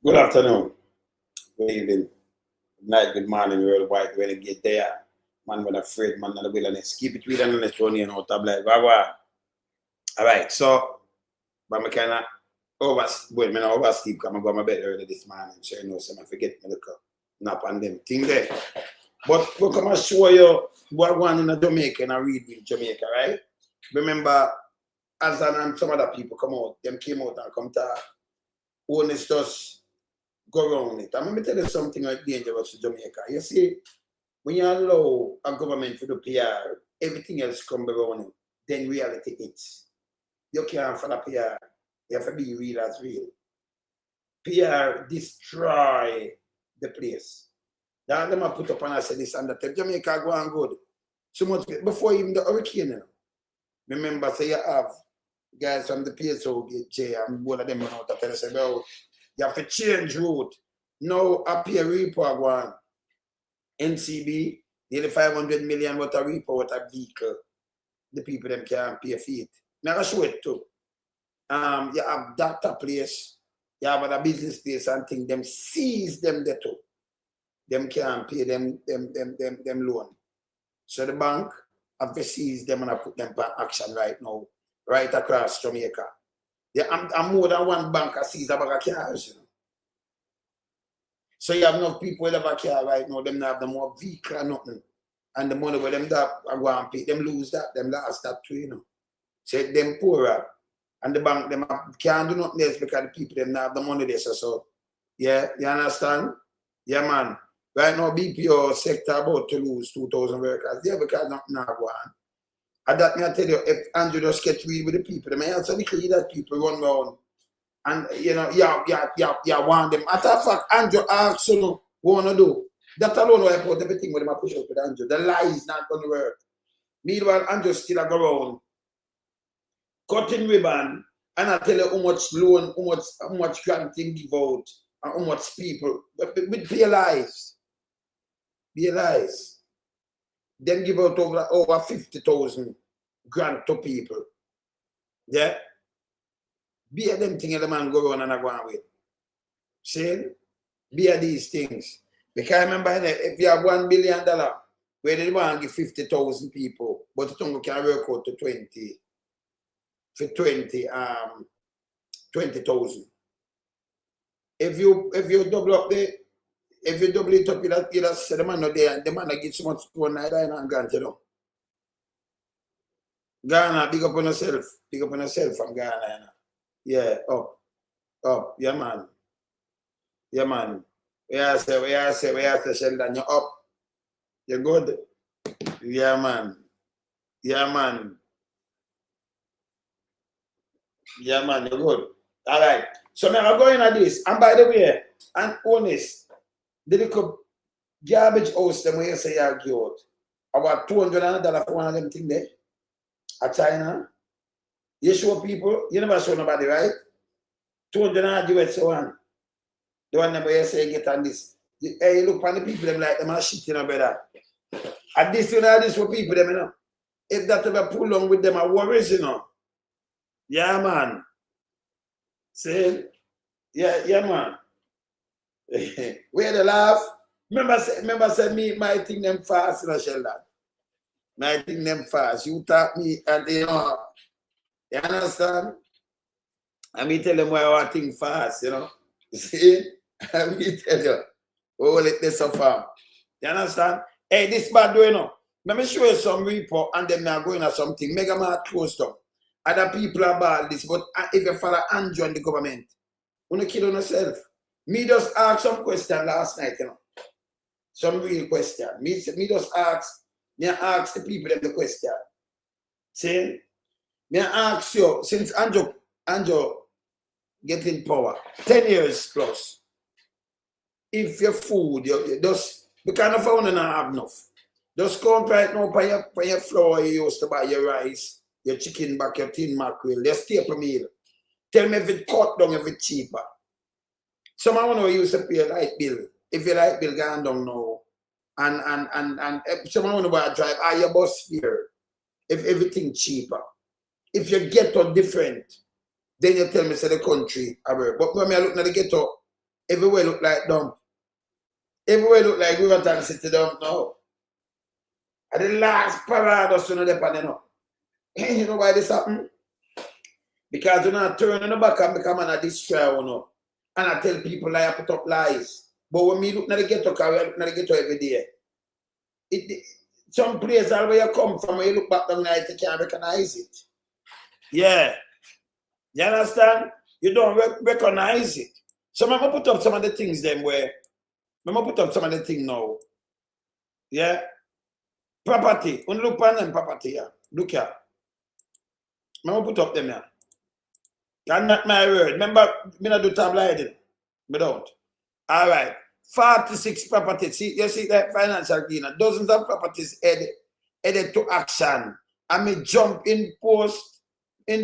Good afternoon, good evening, good night, good morning, worldwide. When you get there, man, when afraid, man, not the wilderness. Keep it real and honest, running out of like, all right, so, but I kind of wait, man, oversleep, because I'm going to bed early this morning, so you know, so I forget me look up, nap on them thing there. But we'll come and show you what one in Jamaica, and I read with Jamaica, right? Remember, Azan and some other people come out, them came out and come to Holness just go around it. And let me tell you something like dangerous to Jamaica. You see, when you allow a government to do PR, everything else come around it, then reality hits. You can't follow PR. You have to be real as real. PR destroy the place. That them have put up and I said this and that. Jamaica go on good. So much before even the hurricane. You know. Remember, say you have guys from the PSO get J and one of them out to tell us about you have to change route. Now appear Repo one. NCB, nearly 500 million what a Repo, what a vehicle. The people them can't pay for it. Now I show it too. You have doctor place, you have a business place and thing, them seize them there too. Them can't pay them loan. So the bank have to seize them and I put them for action right now, right across Jamaica. Yeah, I'm more than one bank that sees a bag of cars. You know? So you have enough people with a car right now, them not have the more vehicle or nothing. And the money where them that are going to pay, them lose that, them lost that too, you know. So them poorer. And the bank, them can't do nothing else because the people, them not have the money there. So, yeah, you understand? Yeah, man. Right now, BPO sector about to lose 2,000 workers. Yeah, because nothing not going on. And that me I tell you, if Andrew just get real with the people, they also clear that people run around. And you know, yeah, want them. Matter of fact, Andrew asks you what wanna do. That alone will put everything with them push up with Andrew. The lie is not gonna work. Meanwhile, Andrew still go around, cutting ribbon, and I tell you how much loan, how much granting give out, and how much people. But be lies. Be lies. Then give out over 50,000 grant to people. Yeah? Be a them thing the man go around and I go on with. See? Be a these things. Because remember, if you have $1 billion, where they want to give 50,000 people, but it only can work out to 20,000. If you double up if you double it up, you just say the man not there, and the man that gives so much to one night and grant, you know. Ghana, big up on yourself. Big up on yourself from Ghana, you know. Yeah, up. Yeah, man. Yeah, man. We are say, Sheldon, you're up. You're good. Yeah, man. Yeah, man. Yeah, man, you're good. All right. So now I'm going at this. And by the way, and honest, the little garbage house them where you say you give out about $200 for one of them thing there at China. You show people, you never show nobody, right? $200 give it so on. The one number you say get on this. Hey, look on the people them like them are shit, you know, brother. At this, you know, this for people them, you know. If that ever pull on with them, I worries, you know. Yeah, man. See? Yeah, man. Where the laugh? Remember say me, my thing them fast, you know, Sheldon. My thing them fast. You taught me, and you know, you understand? I me tell them why I think fast, you know. See? I me tell you. Oh, let this suffer. You understand? Hey, this bad doing, you know. Let me show you some Repo, and then I'm going at something. Mega Mart closed up. Other people are bad this, but if you follow Andrew and the government, you don't kill yourself. Me just ask some question last night, you know. Some real question. Me just ask the people them the question. See? Me ask you, since Andrew get in power, 10 years plus, if your food, you just, because of phone and not have enough. Just come right now for your flour you used to buy your rice, your chicken back, your tin mackerel, your staple meal. Tell me if it cut down, if it's cheaper. Some of you used to pay a light bill. If your light bill gone down now, and some of you want to drive, your bus fare, if everything cheaper. If you get to different, then you tell me say the country I work. But when I look at the ghetto, everywhere look like dump. Everywhere look like Riverton City dump now. And the last parade of Suno Depan, you know. You know why this happened? Because you know, turn in the back and become a destroyer, you know. And I tell people I put up lies. But when me look at the ghetto, because we look at the ghetto every day. Some place where you come from, when you look back down there, you can't recognize it. Yeah. You understand? You don't recognize it. So I'm going to put up some of the things then where, I'm going to put up some of the things now. Yeah? Property. When you look on them property here. Look here. I'm going to put up them here. That's not my word. Remember, I don't do tabloid. I don't. All right. 46 properties. See, you see that financial cleaner. Dozens of properties headed to action. I may jump in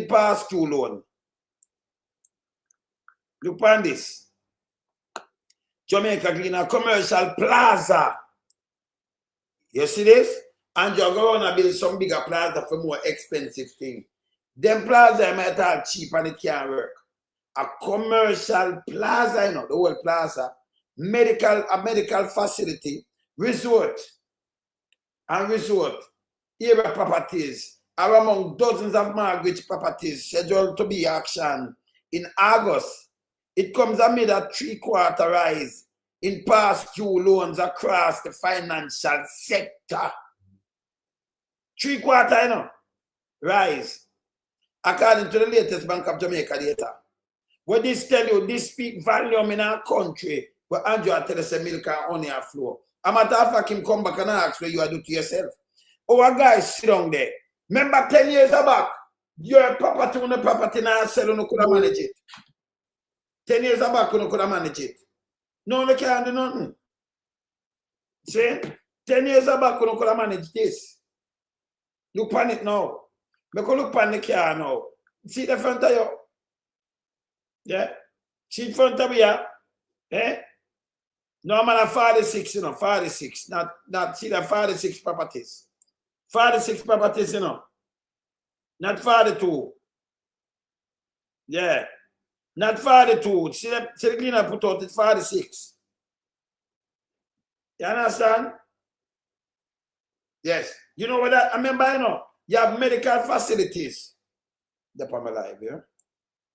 past due loan. Look on this. Jamaica Cleaner Commercial Plaza. You see this? And you're going to build some bigger plaza for more expensive things. Them plaza might have cheap and it can't work. A commercial plaza, you know, the whole plaza, a medical facility, resort, area properties are among dozens of mortgage properties scheduled to be auctioned in August. It comes amid a 3/4 rise in past due loans across the financial sector. 3/4, you know, rise. According to the latest Bank of Jamaica data. What this tell you, this speak volume in our country, where Andrew tell us a milk and honey are flow. A matter of fact, him come back and ask what you are doing to yourself. Our guys sit down there. Remember 10 years back, your property on the property now sell, you could have managed it. 10 years back, you could have managed it. No, you can't do nothing. See? 10 years back, you could have managed this. Look on it now. Because look on the car now. See the front of you? Yeah? See the front of you? Eh? No, man, 46, you know, 46. Not see the 46 properties. 46 properties, you know. Not 42. Yeah. Not 42. See the cleaner put out, it's 46. You understand? Yes. You know what I remember, you know? You have medical facilities. They're from alive, yeah?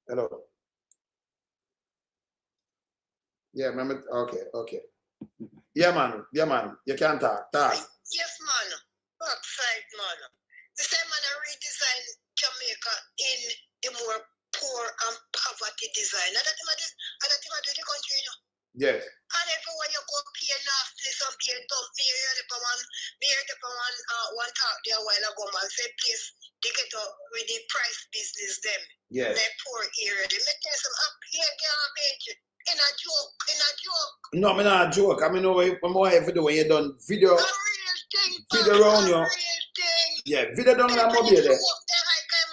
Hello. Yeah, remember? Okay. Yeah, man. You can't talk. Yes, man. Backside, man. The same man redesign Jamaica in the more poor and poverty design. And that's what do the country, you know. Yes. And everywhere you go, pay nasty, some pay dump. Me heard one talk there a while ago, man. Say, please, they get up with the price business, them. Yes. They poor area. They make some up here, garbage. In a joke. No, I'm not a joke. I mean, I'm more every day when you done video. A real thing. Video around you. A real thing. Yeah, video down on mobile there.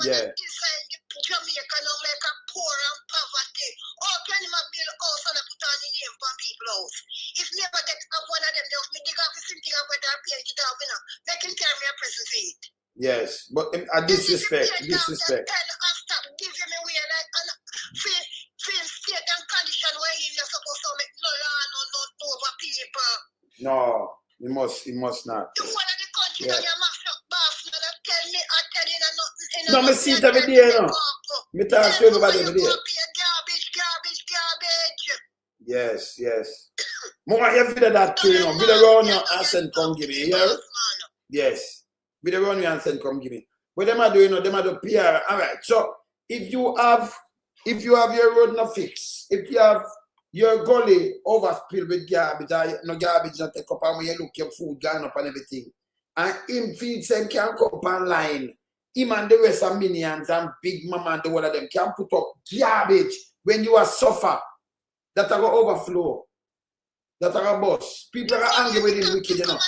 Yeah. Design Jamaica now like a poor and poverty. How can you build a house and put on the name for people's house? If never get up one of them, they'll me dig up the same thing up with their paint it out, you know. They can carry me a present for it. Yes, but I disrespect. And stop giving me way like feel state and condition where you're supposed to make no law, no over people. No, he must not. The whole of the country that you must up boss, no, tell me, I tell you nothing. No, me see it every day, you know. Me talk to everybody every day. Garbage. Yes. More you video that too, you know. Video around your and come give me, yeah? Yes. Video around your and come give me. What them are doing, you know, them are the PR. Alright, so if you have your road not fixed, if you have your gully overspilled with garbage, no garbage not take up, and when you look your food gone up and everything, and him feeds them can come up online, him and the rest of minions and big mama and the one of them can put up garbage when you are suffer, that are going overflow, that are going bust. People are angry with him wicked, you know,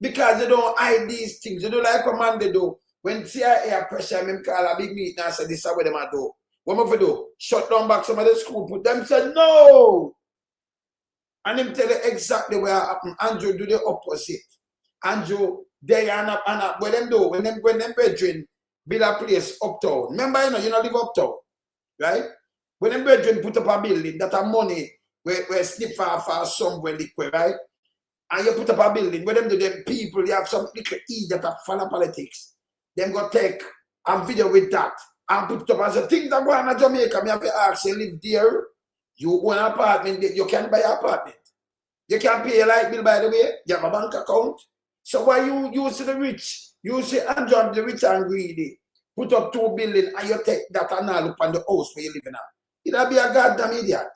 because they don't hide these things. They do like a man they do. When CIA pressure him call a big meeting and say this is what them are do. What am I do? Shut down back some of the school, put them said no. And him tell you exactly where happened. Andrew do the opposite. Andrew, they are not, what them do, when them brethren build a place uptown. Remember, you know live uptown, right? When them brethren put up a building that have money, where slip far somewhere liquid, right? And you put up a building where them do them people, you have some little idiot that follow politics. Then go take a video with that and put it up as a thing that go on in Jamaica. Me have to ask you live there. You own an apartment, you can't buy an apartment. You can't pay your light bill, by the way. You have a bank account. So why you see the rich? You see Andrew the rich and greedy. Put up 2 billion and you take that and now look on the house where you live in now. It'll be a goddamn idiot.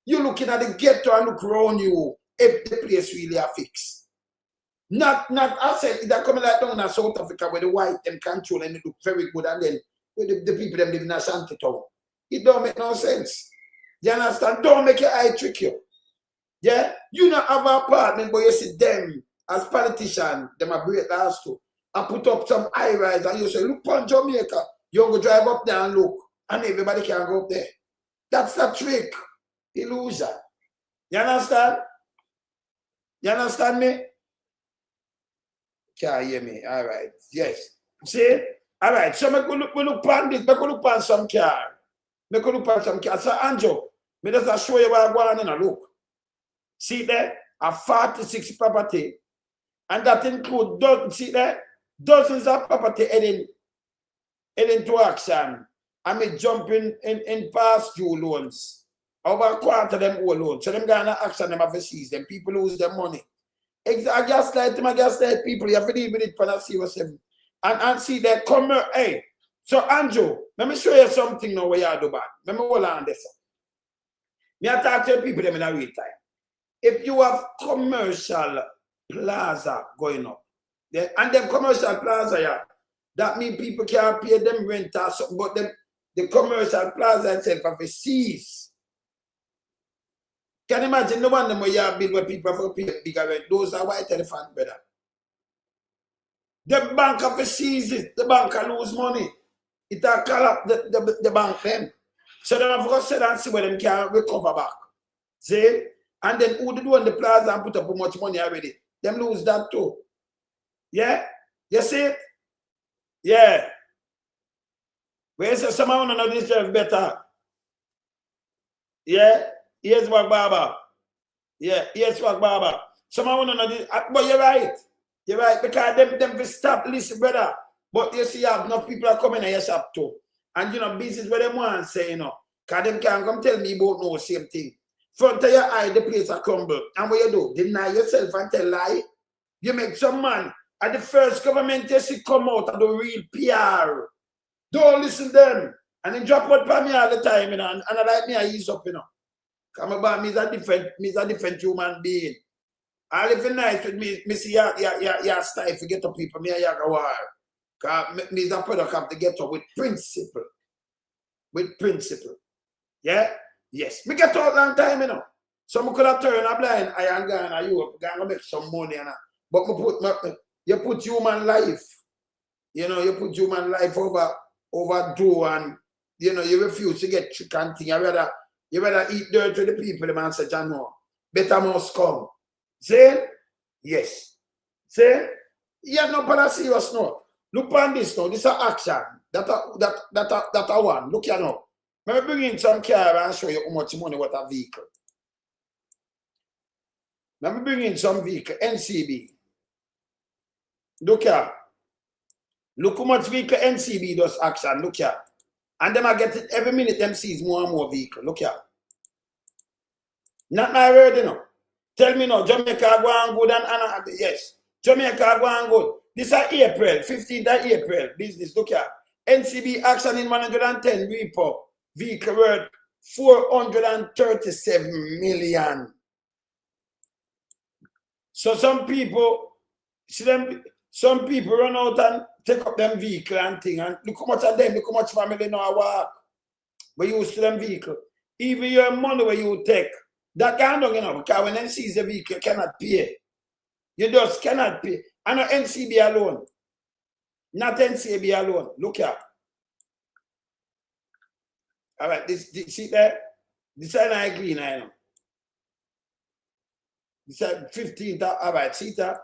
You looking at the ghetto and look around you if the place really a fix. Not I said that coming like down in South Africa where the white them control and they look very good, and then where the people them live in a shanty town. It don't make no sense. You understand? Don't make your eye trick you. Yeah? You not have an apartment, but you see them as politicians, them a break the house too. I put up some high rise and you say, look on Jamaica. You go drive up there and look. And everybody can go up there. That's the trick. Illusion. You understand? You understand me? Can't hear me. All right. Yes. See? All right. So we look on this. We look on some car. We look on some car. So Andrew, me just show you what I'm going on. Look. See there? A 46 property. And that includes, see there? Dozens of property heading into action. I mean jumping in past due loans. Over a quarter of them owe loans. So them gonna action them have to seize them. People lose their money. I just like people, you have to deal with it for that serious. And see that come hey. So Andrew, let me show you something now where you do bad. Let me hold on this. Me I talk to people them in a real time. If you have commercial plaza going up, and them commercial plaza, yeah, that means people can't pay them rent or something, but the commercial plaza itself have to cease. Can you imagine the one where you build where people have to pay bigger rent? Those are white elephant, brother. The bank have to seize it. The bank can lose money. It will call up the bank then. So they have to sit and see where them can recover back. See? And then who do on the plaza and put up how much money already? Them lose that too. Yeah? You see it? Yeah. Where say someone on this deserve better? Yeah? Here's what Baba. Yeah, here's what Baba. Someone on this, but you're right. You're right, because them will stop, listen, brother. But you see, you have enough people are coming in your shop too. And you know, business where them want to say, you know, because them can't come tell me about no same thing. Front of your eye, the place are crumble. And what you do? Deny yourself and tell lie. You make some man. And the first government you see come out and do real PR. Don't listen to them. And then drop out for me all the time, you know. And I like me, I ease up, you know. Come about me is a different human being. I live nice with me. Me see your style to get up people. Me a go war. Because me is a product have to get up with principle. With principle. Yeah? Yes. Me get out long time, you know. So I could have turned a blind eye and gone to Europe. Gonna make some money, you know. But you put human life. You know, you put human life over do, and you know, you refuse to get trick and thing. You rather eat dirt to the people, the man said, John, no. Better must come. See? Yes. See? You have no para serious note. Look on this now. This is action. That one. Look here now. Let me bring in some car and show you how much money what a vehicle. Let me bring in some vehicle. NCB. Look here. Look how much vehicle NCB does action. Look here. And them I get it every minute them sees more and more vehicle. Look here. Not my word, you know. Tell me now, Jamaica going good and yes. Jamaica going good. This is April, 15th of April. Business, look here. NCB action in 110 Repo. Vehicle worth 437 million. So some people, see them, some people run out and take up them vehicle and thing. And look how much of them, look how much family now work. But you use them vehicle. Even your money where you take, that can't do, you know, because when them sees the vehicle, you cannot pay. You just cannot pay. And not NCB alone. Not NCB alone. Look here. All right, this see there? This is not green, I know. This is 15th. All right, see that?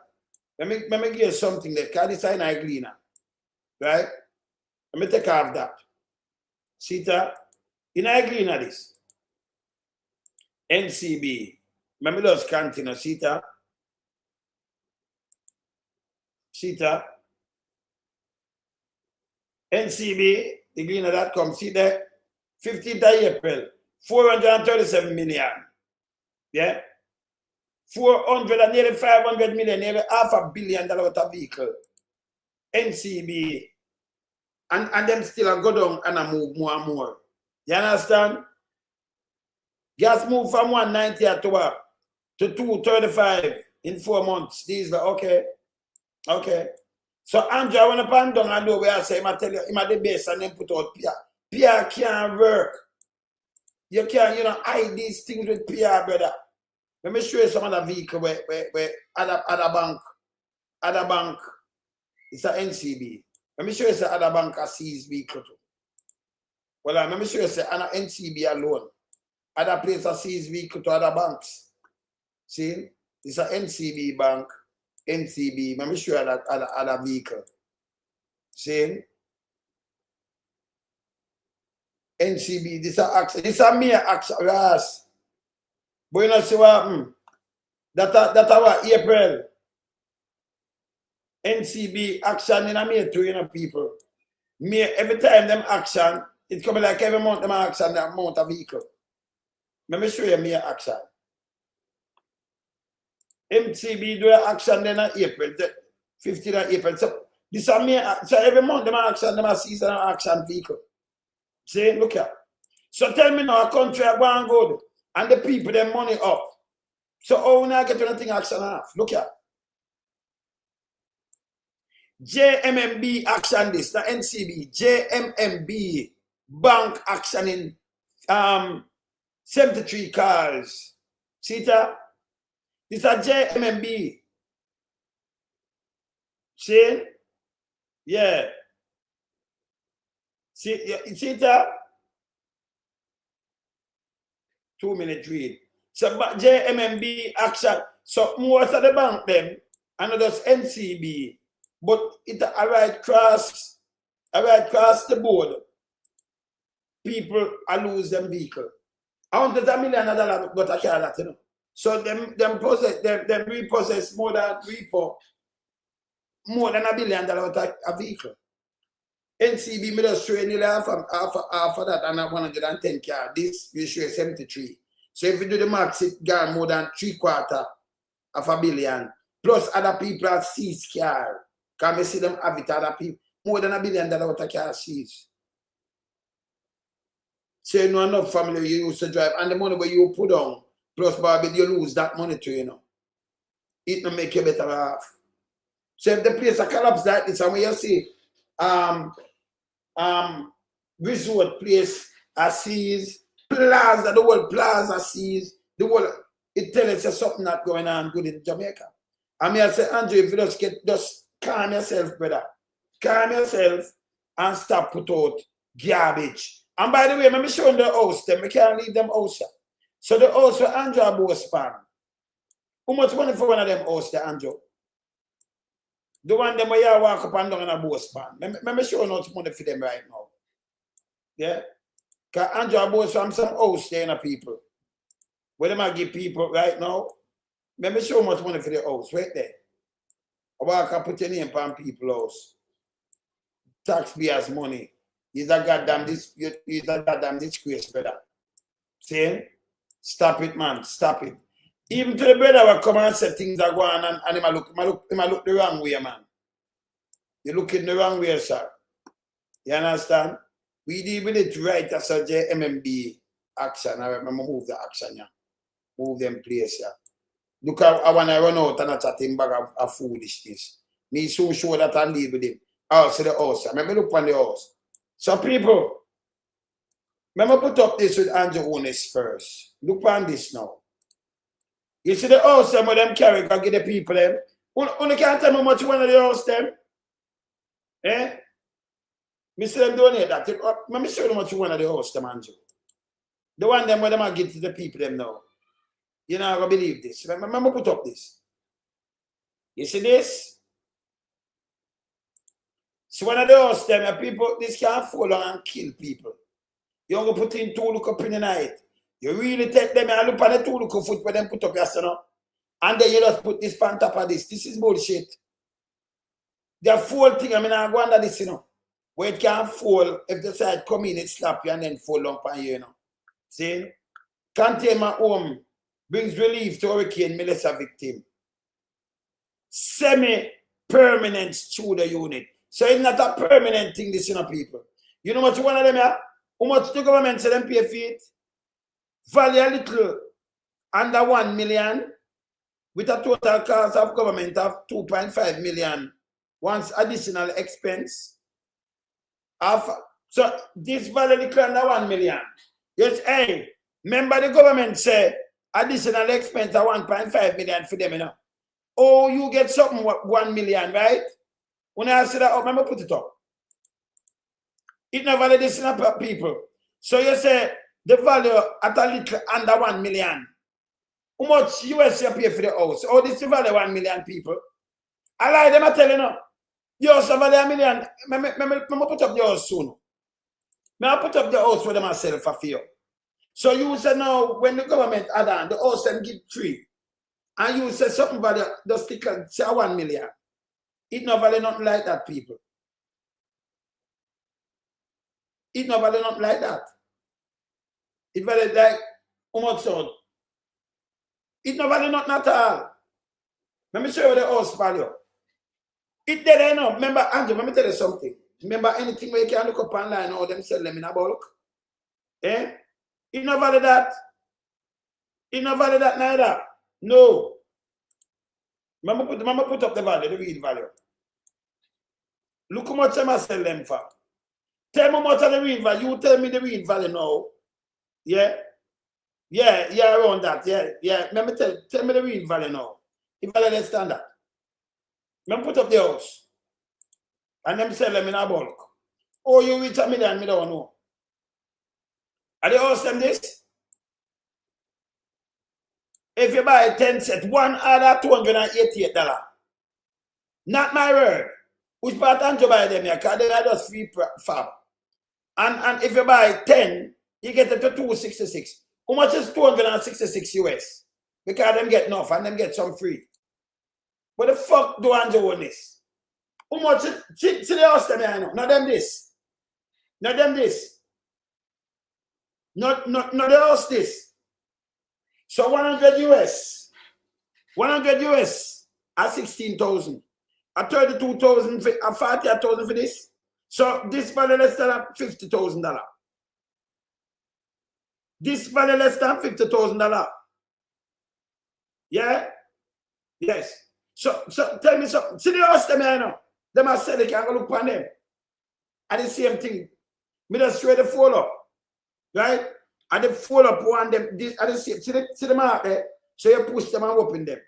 Let me give you something there, because this is not green. Right? Let me take off that. See that? In a green of this. NCB. Let me just continue. Sita. NCB, the green of that comes. See there? 15th of April. 437 million. Yeah? 400 nearly 500 million, nearly $500 million worth of vehicle. NCB. And them still go down and I move more and more. You understand? Gas move from 190 to 235 in 4 months. These are okay. Okay. So Andrew, when I pan down and do where I say, I tell you, I'm at the base and then put out PR. PR can't work. You can't, hide these things with PR, brother. Let me show you some other vehicle where other bank, it's an NCB. Let me show you some other bank has seized vehicle too. Well, let me show you some other NCB alone. Other places are seized vehicle to other banks. See? It's an NCB bank. NCB. Let me show you that other vehicle. See? NCB. This is action. This is mere action. Yes. But you know, see what happened? That what April. NCB action in a May too, people. May every time them action, it's coming like every month them action that amount of vehicle. Let me show you May action. NCB do action then in April, 15th of April. So this is May, so every month them action, them season action vehicle. See, look here. So tell me now, a country are going good and the people them money up. So how we not get anything action off? Look here. JMMB action this, the NCB, JMMB bank action in 73 cars. See that? This is JMMB. See? Yeah. See that? 2 minute read. So JMMB action. So most of the bank them, and that's NCB. But it right across the board, people are lose them vehicle. $100 million, but I can't that, So them repossess more than Repo, more than $1 billion worth of a vehicle. NCB made us show nearly half of that and 110 car. This we show 73. So if you do the max, it got more than $750 million. Plus other people have seized car. Can we see them have it other people? More than $1 billion worth of car seized. So you know enough family you used to drive and the money where you put on, plus Barbie, you lose that money too, It don't make you better off. So if the place a collapse like this, and when you see resort place are seized, plaza, the whole plaza seized, the whole it tells you something not going on good in Jamaica. I mean I say, Andrew, if you just calm yourself, brother. Calm yourself and stop put out garbage. And by the way, let me show you the house them. We can't leave them house. So the house for Andrew Bospan. How much money for one of them house there, Andrew? The one them where you walk up and down in a Bospan. Let me show you how much money for them right now. Yeah? Because Andrew Bospan some house there in the people. Where them I give people right now. Let me show you how much money for the house. Right there. I walk and put your name on people's house. Taxpayers' money. He's a goddamn disgrace, brother. See? Stop it, man. Stop it. Even to the brother will come and say things are going on and he look the wrong way, man. You look in the wrong way, sir. You understand? We deal with it right as a JMMB action. I remember move the action, yeah. Move them place, yeah. Look, I want to run out and I chat him back of foolishness. Me so sure that I live with him. Also the house. Let me look on the house. So people, let me put up this with Andrew Holness first. Look on this now. You see the house them with them carry, go get the people them. Only can't tell me how much you want of the house them. Eh? Me see them donate that. Let me show you how much you want of the house them, Andrew. The one them where them I give to the people them now. You know, I don't believe this. Let me put up this. You see this? So one of the house them, people, this can't follow and kill people. You only put in 2 look up in the night. You really take them and look at the two look foot where them put up yesterday. And then you just put this on top of this. This is bullshit. The full thing, I mean, I go under this, you know. Where it can fall, if the side come in, it slap you and then fall down on you, you know. See? Containment home brings relief to Hurricane Melissa victim. Semi-permanent through the unit. So it's not a permanent thing, this, you know, people. You know what you want of them here? How much the government say them pay for it? Value a little under 1 million with a total cost of government of 2.5 million. Once additional expense. So this value little under 1 million. Yes, hey, remember the government say additional expense of 1.5 million for them, you know. Oh, you get something 1 million, right? When I say that, remember put it up. It not value this in people. So you say the value at a little under 1 million. How much US you pay for the house? Oh, this is value 1 million people. I lie them, I tell you now. Yours value 1 million. I put up the house soon. I put up the house for them myself for you. So you say now when the government add on, the house them give 3. And you say something value just say 1 million. It not value nothing like that, people. It not value nothing like that. It value like how much so? It not value nothing at all. Let me show you the house value. It there enough. Remember, Andrew, let me tell you something. Remember anything where you can look up online or them sell them in a bulk? Eh? It not value that. It not value that neither. No. Mama put up the value, the real value. Look how much I sell them for. Tell me how much of the real value. You tell me the real value now. Yeah? Yeah, around that. Yeah. Let me tell me the real value now. The value less than that. Let me put up the house. And them sell them in a bulk. Oh, you reach 1 million, me don't know. Are they house them this? If you buy 10 sets, one other $288. Not my word. Which part and to buy them here? Because they are just free fab. And if you buy 10, you get it to 266. How much is 266 US? Because them get enough and them get some free. What the fuck do Andrew own this? How much is see the house them here, I know. Not them this. Not them this. Not the house this. So 100 US. 100 US at 16,000. At 32,000 at 40,000 for this. So this value less than $50,000. This value less than $50,000. Yeah? Yes. So tell me something. See the house them here now. Them are selling, you can go look on them. And the same thing. Me just straight the fall up. Right? And they fall up one them. This and the same. See the mark there? So you push them and open them.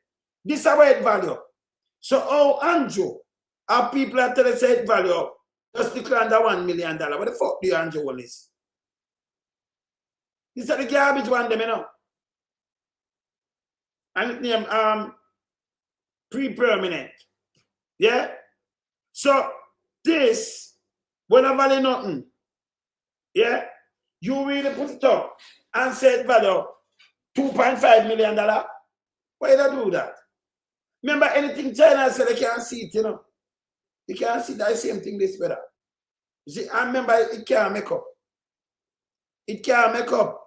This is our head value. So how Andrew, our people are telling us head value just declare under $1 million. What the fuck do you Andrew want this? This is the garbage one them, you know. And it name pre-permanent. Yeah? So this when I value nothing. Yeah? You really put it up and said value $2.5 million. Why did I do that? Remember anything China said they can't see it, you know. You can't see that same thing this better. You see, I remember it can't make up. It can't make up.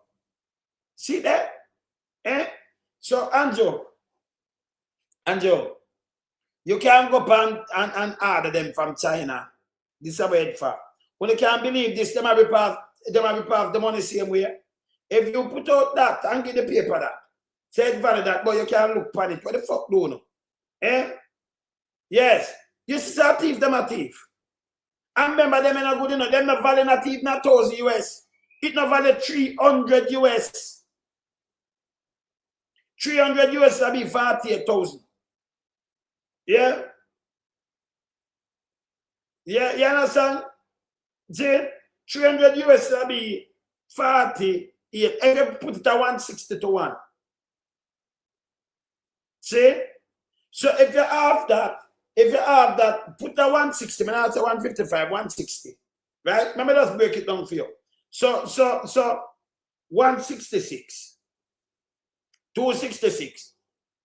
See that? Eh? So Andrew, you can't go up and order them from China. This is about it for. When you can't believe this, they might be part of the money same way. If you put out that and give the paper that, say it valid that, but you can't look at it. What the fuck do you know? Eh? Yes. You see a thief, them a thief. And remember, them are not good enough. Them not value not thief, not 1,000 US. It not value 300 US. 300 US will be 48,000. Yeah? Yeah, you understand? See? 300 US will be 48. If you put it at 160 to 1. See? So if you have that, put the 160, man, I'll say 155, 160. Right? Let me just break it down for you. So 166. 266.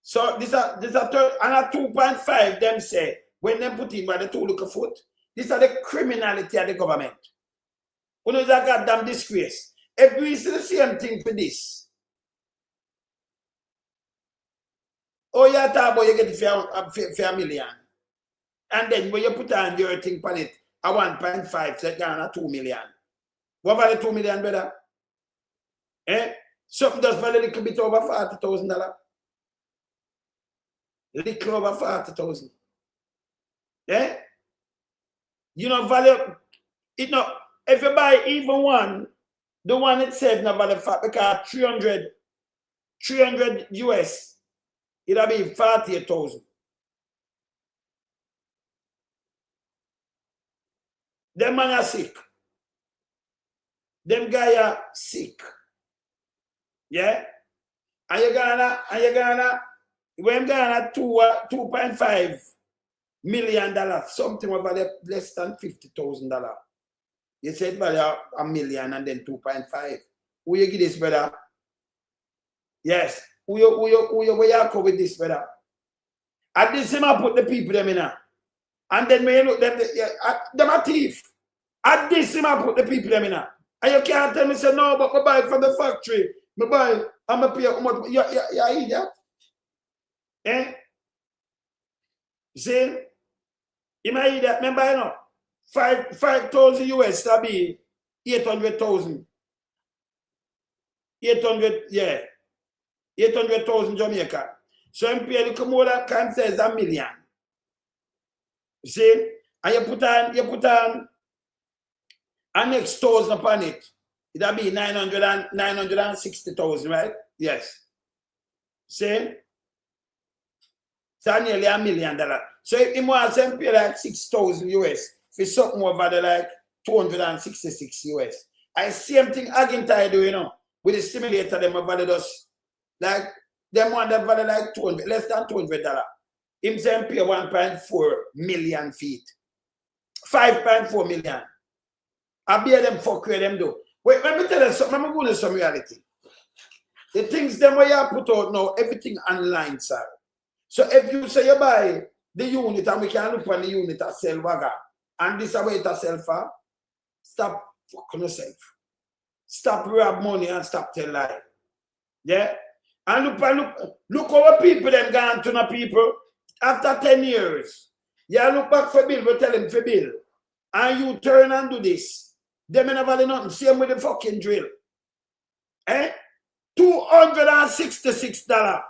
So this are and a 2.5 them say when them put in by the 2 look a foot. These are the criminality of the government. You know that goddamn disgrace. If we see the same thing for this. Oh yeah, talk about you get it for a million. And then when you put on your thing on it, a 1.5, so down a 2 million. What value 2 million, brother? Eh? Something does value a little bit over $40,000. Little over 40,000. Eh? You know, value it no. If you buy even one, the one it said no value fat because 300 US, it'll be 48,000. Them man are sick. Them guy are sick. Yeah? And you're gonna, when Ghana $2.5 million, something about less than $50,000. You said value a million and then 2.5. Who you give this, brother? Yes. Who you come with this, brother? At this time I put the people them in there. And then when you look them, them are thief. At this time I put the people them in there. And you can't tell me say no, but I buy it from the factory. I buy, I'm a pay how much. You idiot. Eh? See? You might idiot. Remember, you know, 5,000 US to be 800,000. 800, yeah. 800,000 Jamaica. So I'm paying the more that can say is a million. You see? And you put on an next 1,000 upon it. It'll be 960,000, right? Yes. See? So nearly $1 million. So if you want to pay like 6,000 US, for something over there like 266 US. I same thing again I do, you know, with the simulator, them value us like them one that value like 200, less than $200. Him say pay 1.4 million feet. 5.4 million. I bear them fuck where them do. Wait, let me tell you something. I'm going to some reality. The things them where you put out now, everything online, sir. So if you say you buy the unit and we can look on the unit at sell waga, and this is where it sell for, stop fucking yourself. Stop rob money and stop tell lie. Yeah? And look how people them gone to the people after 10 years. You look back for bill, we tell them for bill. And you turn and do this. Them never do nothing. Same with the fucking drill. Eh? $266.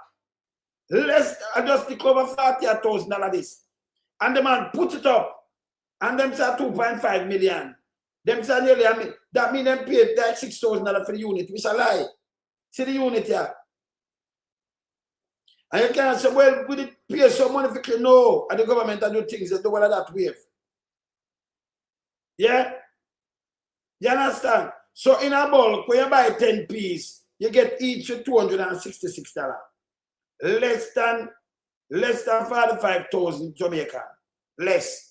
Less just to cover $40,000 this. And the man put it up. And them say 2.5 million. Them say nearly a million. That means them paid like $6,000 for the unit, which is a lie. See the unit here. And you can't say, well, we did pay some money for clean. No, and the government do things that do all of that wave. Yeah? You understand? So in a bulk, when you buy 10 pieces, you get each $266. Less than 45,000 Jamaican. Less.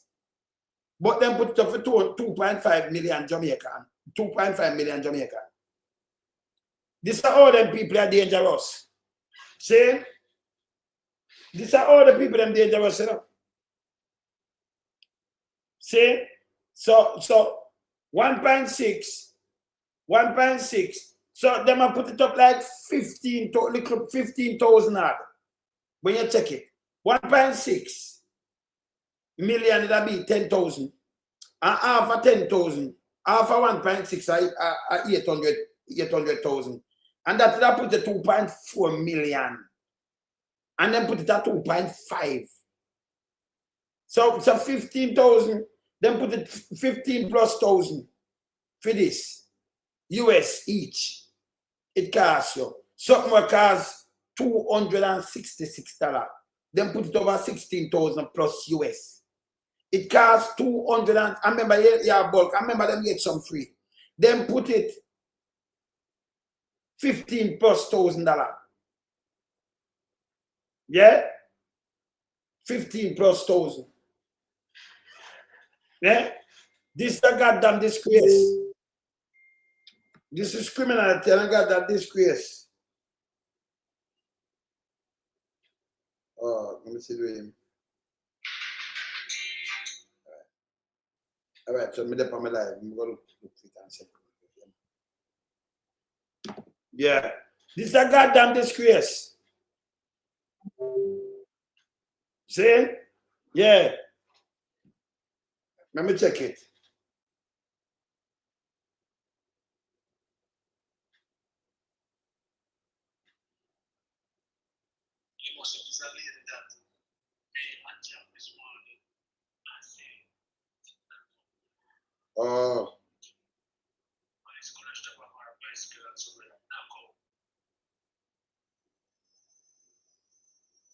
But then put it up for 2.5 million Jamaican. 2.5 million Jamaican. These are all them people are dangerous. See? These are all the people that are dangerous, you know? See? So 1.6. So them I put it up like 15,000 odd. When you check it. 1.6 million it'll be 10,000. And half of 10,000, half of 1.6 are 800,000. And that will put it 2.4 million. And then put it at 2.5. So 15,000, then put it 15 plus 1,000 for this. US each. It costs you. Something will cost $266. Then put it over 16,000 plus US. It costs 200 and I remember yeah, bulk. I remember them get some free. Then put it 15 plus $1,000. Yeah? 15 plus 1,000. Yeah? This is a goddamn disgrace. This is criminality, and I got that disgrace. Oh, let me see the him. All right, so I'm there on my live. I'm going to look it and check. Yeah, this is a goddamn disgrace. See? Yeah. Let me check it. Oh.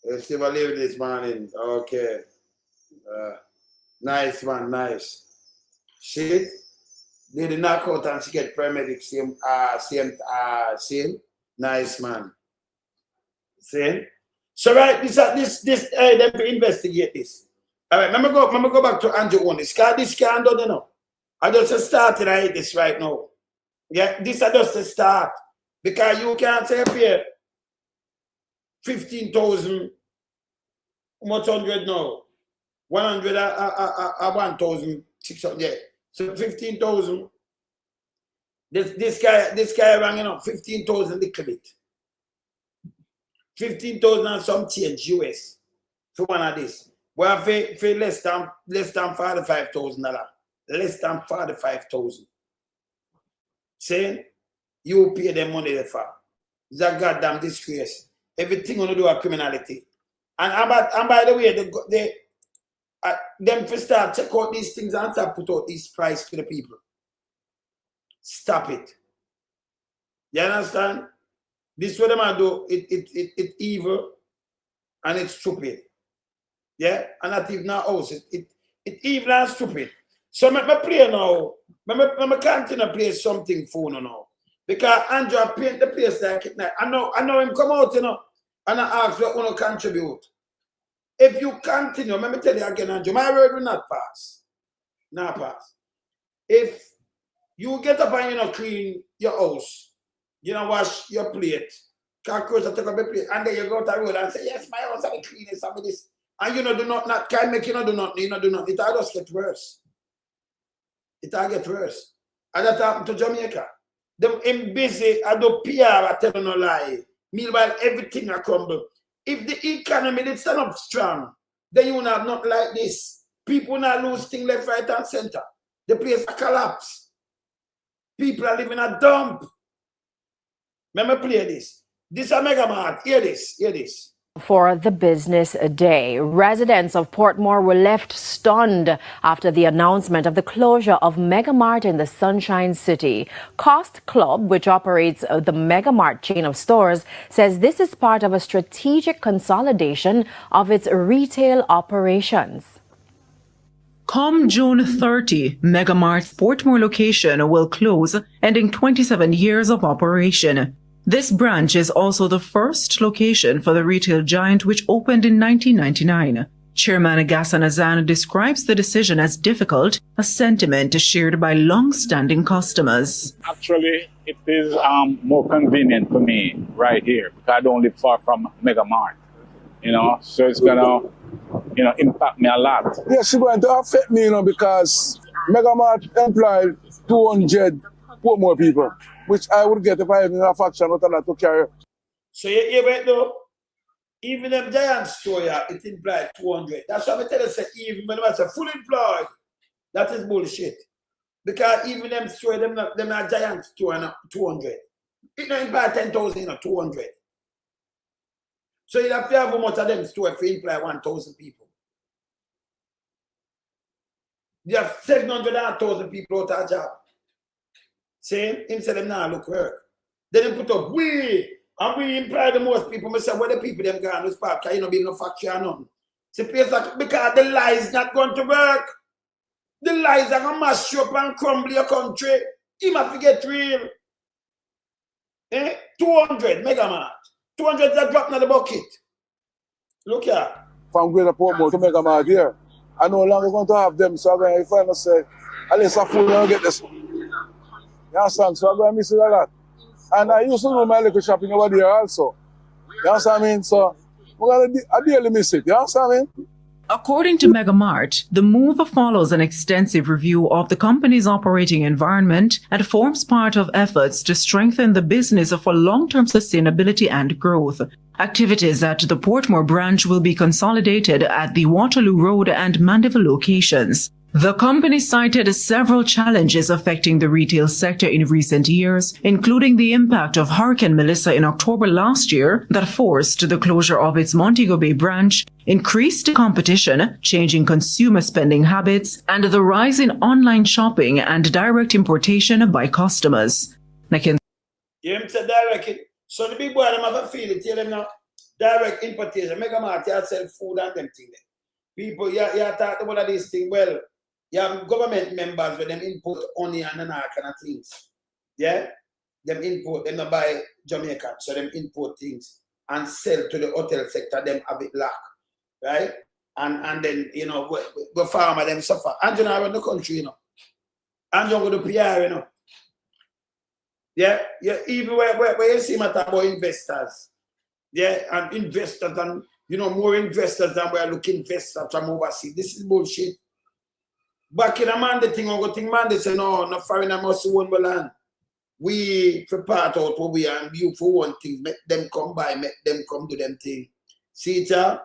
Let's see what I live this morning. Okay. Nice, man, nice. Shit. They did knock out and she get paramedic same. Nice, man. See? So right, this them to investigate this. All right, let me go back to Andrew Holness. This can't do, you know. I just started I this right now. Yeah, this is just a start. Because you can't say up here 15,000, much 100 now. 100 1,600. Yeah. So 15,000. This guy rang up 15,000 little bit. 15,000 and some change US for one of this. Well, for less than $45,000. Less than 45,000. Saying you pay them money for. It's a goddamn disgrace. Everything on do a criminality. And by the way, them for start check out these things and start put out this price to the people. Stop it. You understand? This what them I do, it's evil and it's stupid. Yeah? And not even now it's evil and stupid. So me play now. Me continue to play something for now. Because Andrew paint the place like it now. I know him come out, you know, and I ask what you want to contribute. If you continue, let me tell you again, Andrew, my word will not pass. Not pass. If you get up and you know clean your house, you know wash your plate, cockroach take up your plate, and then you go to the road and say, yes, my house is the cleanest of this. And you know do not can make you know do nothing, you know do nothing. It all just get worse. It all get worse. And that happened to Jamaica. Them busy, I do PR, I tell you no lie. Meanwhile, everything I crumble. If the economy did stand up strong, then you will have not like this. People not lose things left, right, and center. The place collapse. People are living a dump. Let me play this. This is a mega mart. Hear this. Hear this. For the business day, residents of Portmore were left stunned after the announcement of the closure of Megamart in the Sunshine City. Cost Club, which operates the Megamart chain of stores, says this is part of a strategic consolidation of its retail operations. Come June 30, Megamart's Portmore location will close, ending 27 years of operation. This branch is also the first location for the retail giant, which opened in 1999. Chairman Gassan Azan describes the decision as difficult, a sentiment shared by long-standing customers. Actually, it is more convenient for me right here because I don't live far from Megamart, you know, so it's gonna, you know, impact me a lot. Yes, it's going to affect me, you know, because Megamart employed 200 more people, which I would get if I had a faction not allowed to carry. So you wait though, even them giant store, it implied 200. That's why I tell you, say, even when I say full employed, that is bullshit. Because even them store, them not giant store, 200. It don't imply 10,000, you know, 200. So you have to have how much of them store if you imply 1,000 people. You have 700,000 people out of job. See, him say them now look work. Then they put up and we imply the most people. I say, where the people them gone this park, you know, be no factory or nothing. See, place like, because the lies not going to work. The lies are gonna mash you up and crumble your country. You have to get real. 200 Megamart. 200 that dropped in the bucket. Look here. From Greater Portmore to Megamart here, I no longer going to have them, so I'm going to find myself, unless I fool and get this. You understand? So I'm going to miss it a lot. And I used to do my little shopping over there also. You understand what I mean? So I dearly miss it. You understand what I mean? According to Megamart, the move follows an extensive review of the company's operating environment and forms part of efforts to strengthen the business for long-term sustainability and growth. Activities at the Portmore branch will be consolidated at the Waterloo Road and Mandeville locations. The company cited several challenges affecting the retail sector in recent years, including the impact of Hurricane Melissa in October last year that forced the closure of its Montego Bay branch, increased competition, changing consumer spending habits, and the rise in online shopping and direct importation by customers. You say direct, so the big boy them have a feel it, tell them now, direct importation, Megamart, you sell food and them things. People, you talk about this thing, well, you have government members where them import onion and all kind of things. Yeah? Them import, them not buy Jamaican, so them import things and sell to the hotel sector, them have it locked. Right? And then, you know, the farmer, them suffer. And you know, around the country, you know. And you go to PR, you know. Yeah? Even where you see matter about investors. Yeah? And investors, and, you know, more investors than we're looking investors from overseas. This is bullshit. Back in a man, the thing, I think man, they say, no foreigner must own the land. We for part out what we are, and you for one thing, make them come by, make them come do them thing. See it,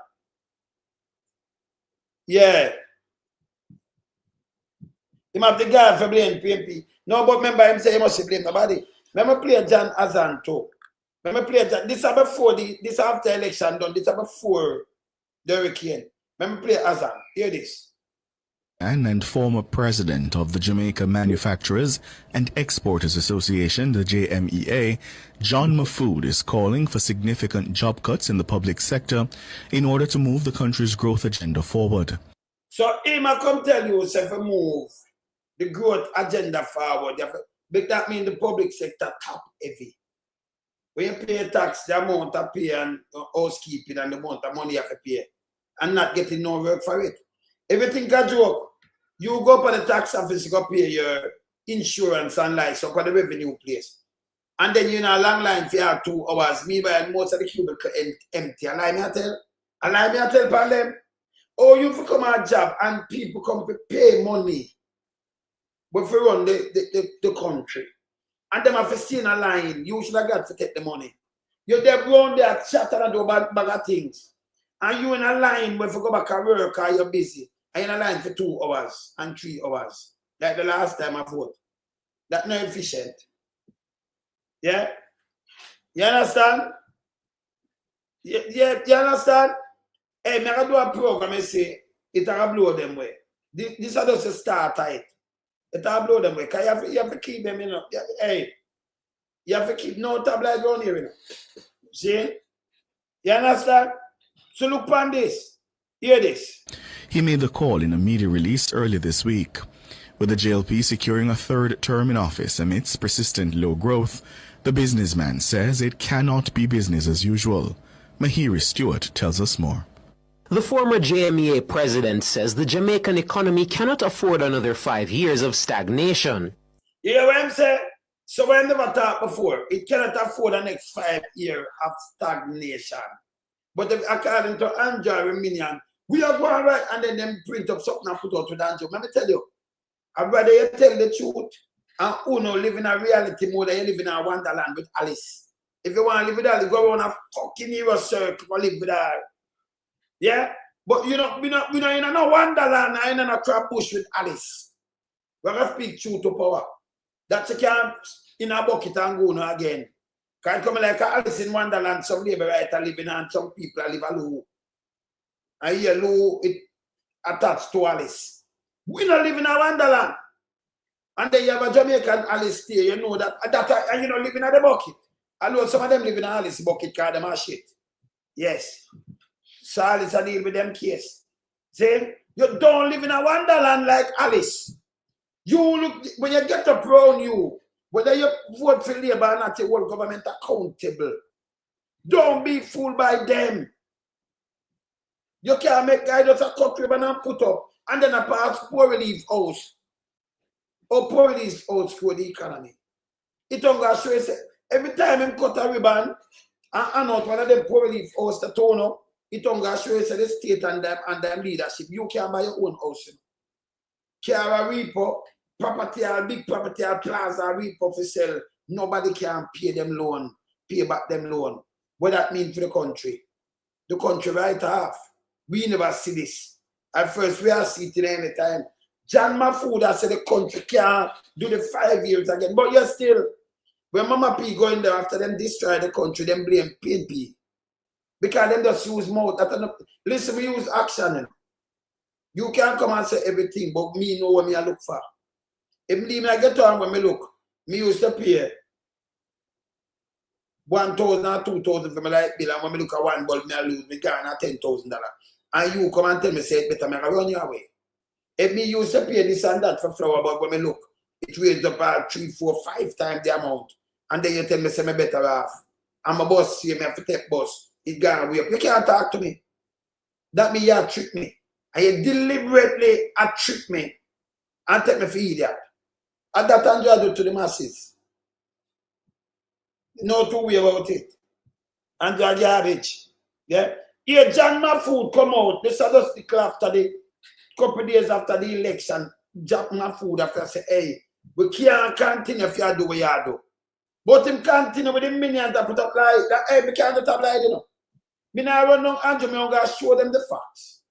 yeah. Him have the guy for blame PMP. No, but remember him say he must blame nobody. Remember play John Azan too. Remember play John, this is before this after election done, this is before the hurricane. Remember play Azan. Hear this. And former president of the Jamaica Manufacturers and Exporters Association, the JMEA, John Mahfood, is calling for significant job cuts in the public sector in order to move the country's growth agenda forward. So him I come tell you, say to move the growth agenda forward, but that means the public sector top heavy. When you pay tax, the amount of pay and housekeeping and the amount of money you have to pay, and not getting no work for it. Everything a joke. You go up to the tax office, you go pay your insurance and lights up at the revenue place. And then you're in a long line for 2 hours. Meanwhile, most of the cubicle empty. Allow me to tell them. Oh, you come a job and people come to pay money. But if you run the country. And them have to stay in a line. You should have got to take the money. You're there run there, chatter and do a bag of things. And you in a line when you go back to work or you're busy. And in a line for 2 hours and 3 hours. Like the last time I vote. That's not efficient. Yeah? You understand? Yeah, you understand? Hey, I do a program and say, it will blow them way. This is just a start it. It will blow them way. Because you have to keep them, you know. Hey, you have to keep no tablet around here, you know. See? You understand? So look on this. Hear this. He made the call in a media release earlier this week. With the JLP securing a 3rd term in office amidst persistent low growth, the businessman says it cannot be business as usual. Mahiri Stewart tells us more. The former JMEA president says the Jamaican economy cannot afford another 5 years of stagnation. You hear what I'm saying? So we never talked before. It cannot afford the next 5 years of stagnation. But according to Andrew Minion, we are going right and then them print up something and put out to the Andrew. Let me tell you, I'd rather you tell the truth and Uno live in a reality more than you live in a wonderland with Alice. If you want to live with Alice, go around a fucking hero circle or live with her. Yeah? But you know, we're not in a wonderland and in a crab bush with Alice. We're going to speak truth to power. That you can't in a bucket and go now again. Can't come like Alice in Wonderland, some labor writer living and some people live alone. And here low it attached to Alice. We not live in a Wonderland. And then you have a Jamaican Alice there, you know that and you know living at the bucket. I know some of them live in a Alice bucket because them are shit. Yes. So Alice I deal with them case. See? You don't live in a Wonderland like Alice. You look when you get up around you. Whether you vote for Labour or not, you hold government accountable. Don't be fooled by them. You can't make guys just a cut ribbon and put up, and then a pass poor relief house. Or poor relief house for the economy. It don't go show you. Every time him cut a ribbon and not one of them poor relief house to turn up, it don't go show you the state and them leadership. You can buy your own house. Care a repo, property or big property or plaza repo for sell. Nobody can pay them loan, pay back them loan. What that mean for the country? The country right half. We never see this. At first we are sitting any time. John Mafuda said the country can't do the 5 years again. But you're still, when Mama P going there after them destroy the country, them blame PNP. Because them just use mouth. Listen, we use action. You can't come and say everything, but me know what me I look for. If me I get on when me look, me used to pay 1,000 or 2,000 for my light bill, and when me look at one bulb, me I lose, me gone at $10,000. And you come and tell me, say it better, me I run your way. If me used to pay this and that for flower bulb, when me look, it raised up all 3, 4, 5 times the amount. And then you tell me, say me better off. And my boss see me have to take bus. It gone away up. You can't talk to me. That means you trick me. And you deliberately trick me and take me for idiot. And that Andrew do to the masses. No two way about it. Andrew garbage. Yeah. Here John Mafood come out. This is just after the couple days after the election. John Mafood after say, hey, we can't continue if you do what you do. But him continue with the millions that put up like that. Hey, we can't do top like, you know. Me now run down Andrew, me I'm gonna show them the facts.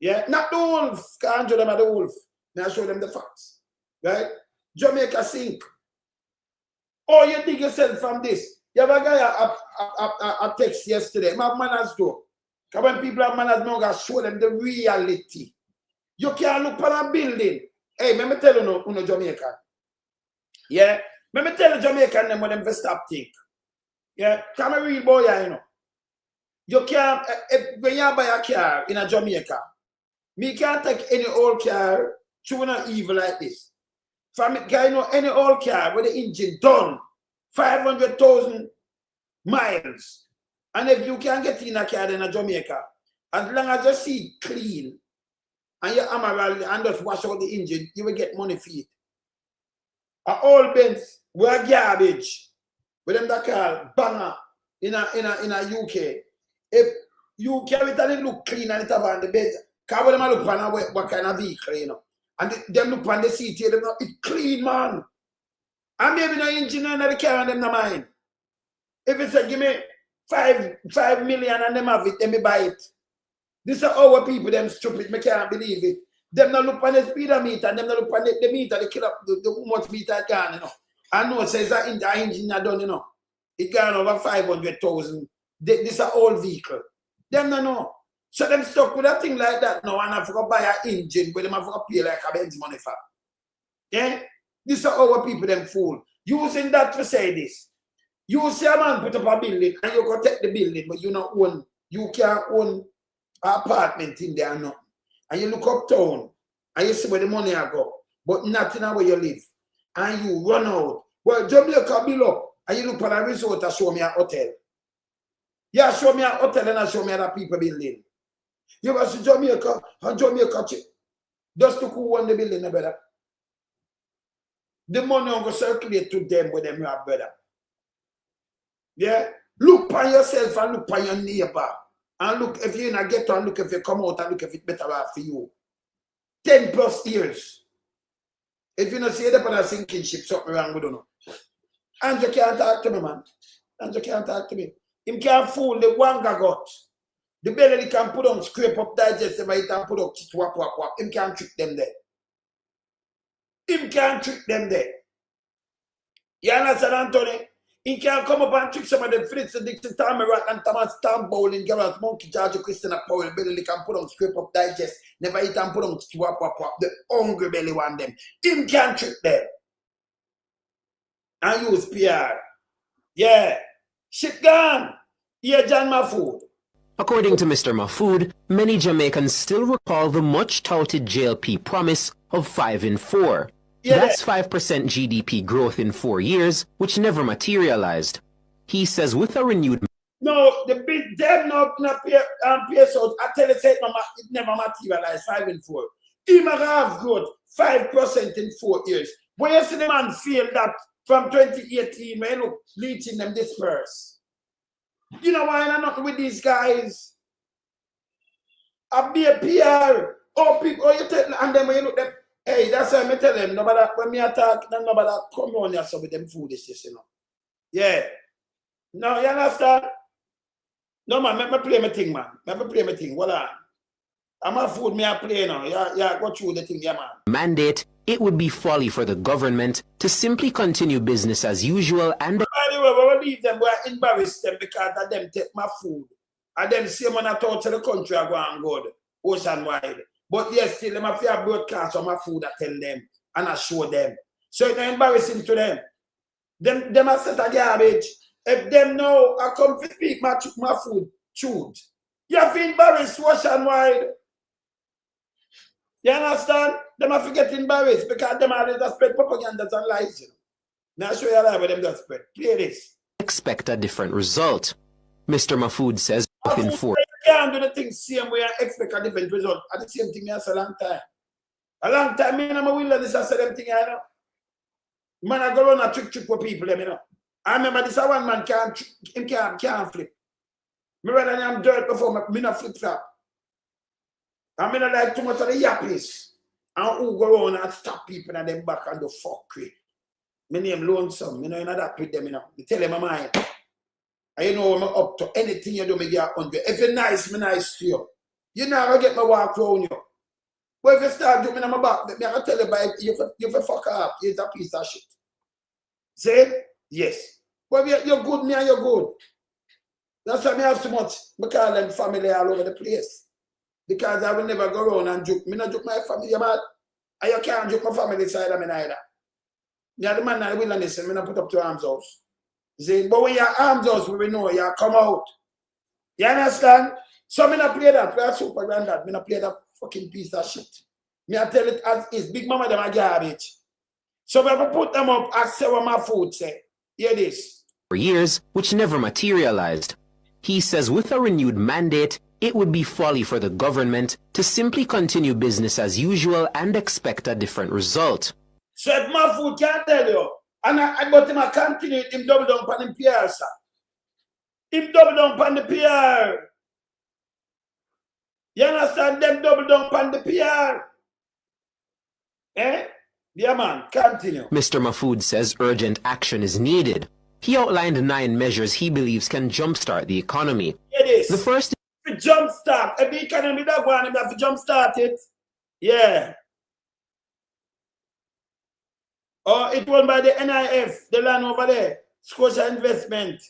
Yeah, not the wolf, because Andrew them are the wolf. Me I show them the facts. Right? Jamaica sink. Oh, you dig yourself from this. You have a guy a text yesterday. My manners do. Because when people have manners, I'm gonna show them the reality. You can't look for a building. Hey, let me tell you no Jamaican. Yeah? Let me tell you Jamaican them when them stop think. Yeah? Come a real boy, you know. You can't, when you buy a car in a Jamaica, me can't take any old car through an evil like this. From it, you know, any old car with the engine done, 500,000 miles. And if you can't get in a car in a Jamaica, as long as you see it clean, and you hammer and just wash out the engine, you will get money for it. A old Benz, we're garbage. With them that call banger in a UK. If you carry it and it look clean and it have on the bed, because when them look on what kind of vehicle, you know. And them look on the seat here, them it clean, man. And maybe no engine and the car and them no mind. If it's a give me 5 million and them have it, then me buy it. This is our people, them stupid, me can't believe it. Them not look on the speedometer, and them not look on the meter, they kill up the much meter it gone, you know. I know it says that in the engine not done, you know. It gone over 500,000. This is an old vehicle. Them no know. So them stuck with a thing like that now and I forgot buy an engine where them have to pay like a Benz money for. Yeah? This is our people them fool. Using that to say this. You see a man put up a building and you go take the building, but you not own, you can't own an apartment in there no. And you look uptown and you see where the money I go, but nothing where you live. And you run out. Well, Jamaica bill up and you look for a resort and show me a hotel. Yeah, show me a hotel and show me other people building. You go to Jamaica and Jamaica just to who own the building, brother. The money will go circulate to them with them, brother. Yeah? Look on yourself and look on your neighbor. And look if you're in a ghetto and look if you come out and look if it's better off for you. 10+ years. If you not see that on a sinking ship, something wrong with you. And you can't talk to me, man. And you can't talk to me. Him can't fool the wanga got. The belly can put on, scrape up, digest them, and put up, wap, wap, wap. Him can't trick them there. Him can't trick them there. You understand, Anthony? He can't come up and trick some of them Fritz and Dixon, Tommy Rock and Thomas Tom Bowling, Gareth Monkey, George, Christian, and Paul. The belly can put on, scrape up, digest, never eat and put on, wap, wap, wap. The hungry belly want them. Him can't trick them. And use PR. Yeah. Shit gone. Yeah, John Mafood. According to Mr. Mafood, many Jamaicans still recall the much-touted JLP promise of 5 in 4. Yeah. That's 5% GDP growth in 4 years, which never materialized. He says with a renewed... No, the big them not pay so I tell you, it never materialized 5 in 4. He might have growth 5% in 4 years. When you see the man feel that from 2018 when you look leeching them disperse. You know why I'm not with these guys? I be a PR. Oh, people, oh, you tell and then when you look them, hey, that's why I tell them, nobody, when me attack, nobody come on here so with them foolishness, you know. Yeah. No, you understand? No, man, let me play my thing, man. Let me play my thing. Hold on. I'm a food, me a play now. Yeah, go through the thing, yeah, man. Mandate, it would be folly for the government to simply continue business as usual and... By the way, we leave them, we embarrass them because of them take my food. And them same when I talk to the country, I go and go ocean wide. But yes, still, them have to broadcast on my food, I tell them, and I show them. So it's not embarrassing to them. Them are set a garbage. If them know I come to speak my food, chewed. You have to embarrass ocean wide. You understand? Them have to get embarrassed because them are just spread propaganda and lies. Now show you a lie where them just spread. Play this. Expect a different result. Mr. Mahfood says within 4. You can't do the thing same way and expect a different result. At the same thing, that's a long time. A long time, me and my wilderness, I say them thing, I know. Man, I go around and trick with people, you know. I remember this one man can't flip. Me rather than I'm dirt before, me not flip flop. I mean, I like too much of the yappies. And who go around and stop people and them back and the fuckery. My name Lonesome, you know, that with them, you know. I tell them my mind. And you know, I'm up to anything you do, me get 100. If you're nice, me nice to you. You never get my walk around you. But if you start doing on my back, me I tell you, you fuck up. You're a piece of shit. Say? Yes. But you're good, me and you're good. That's why I have so much. I call them family all over the place. Because I will never go around and joke. Me not joke my family, man. And you can't joke my family side of me neither. You're the man that will listen, me not put up to arms house. See, but when you're arms house, we know you come out. You understand? So me not play that. We are super granddad. Me not play that fucking piece of shit. Me I tell it as is. Big mama them are garbage. So we have to put them up and say what my food say. Hear this. For years, which never materialized. He says with a renewed mandate, it would be folly for the government to simply continue business as usual and expect a different result. So if my food can't tell you, and I got him a continue, him double down on the PR, sir. Him double down on the PR. You understand? Them double down on the PR. Eh? Yeah, man, continue. Mr. Mahfood says urgent action is needed. He outlined 9 measures he believes can jumpstart the economy. It is. The first to jumpstart. If the economy that one, you have to jumpstart it. Yeah. Or it won by the NIF, the land over there, Scotia Investment,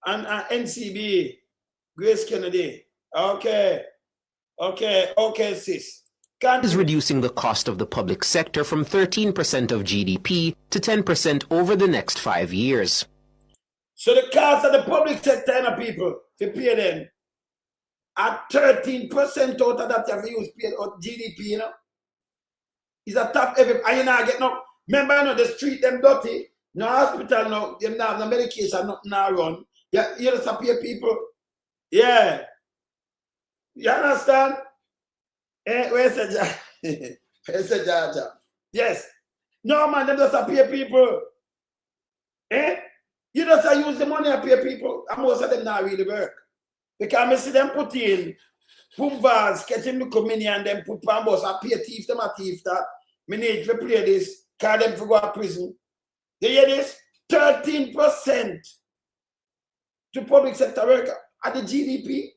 and NCB, Grace Kennedy. Okay, sis. Is reducing the cost of the public sector from 13% of GDP to 10% over the next 5 years. So the cost of the public sector, people, to pay them, at 13% out of that you have to use pay out GDP, you know. Is a top every, and you know, get no, remember, you know, the street, them dirty, no hospital, no, them have no medication, nothing now run. Yeah, you just pay people. Yeah. You understand? Where's the judge? Where's the judge? Yes. No, man, them just pay people. You just use the money to pay people, and most of them not really work. Because I see them put in Pumbas, catching the community, and then put Pambos, I pay thief, them a thief that. Me need to play this, call them to go to prison. You hear this? 13% to public sector worker at the GDP.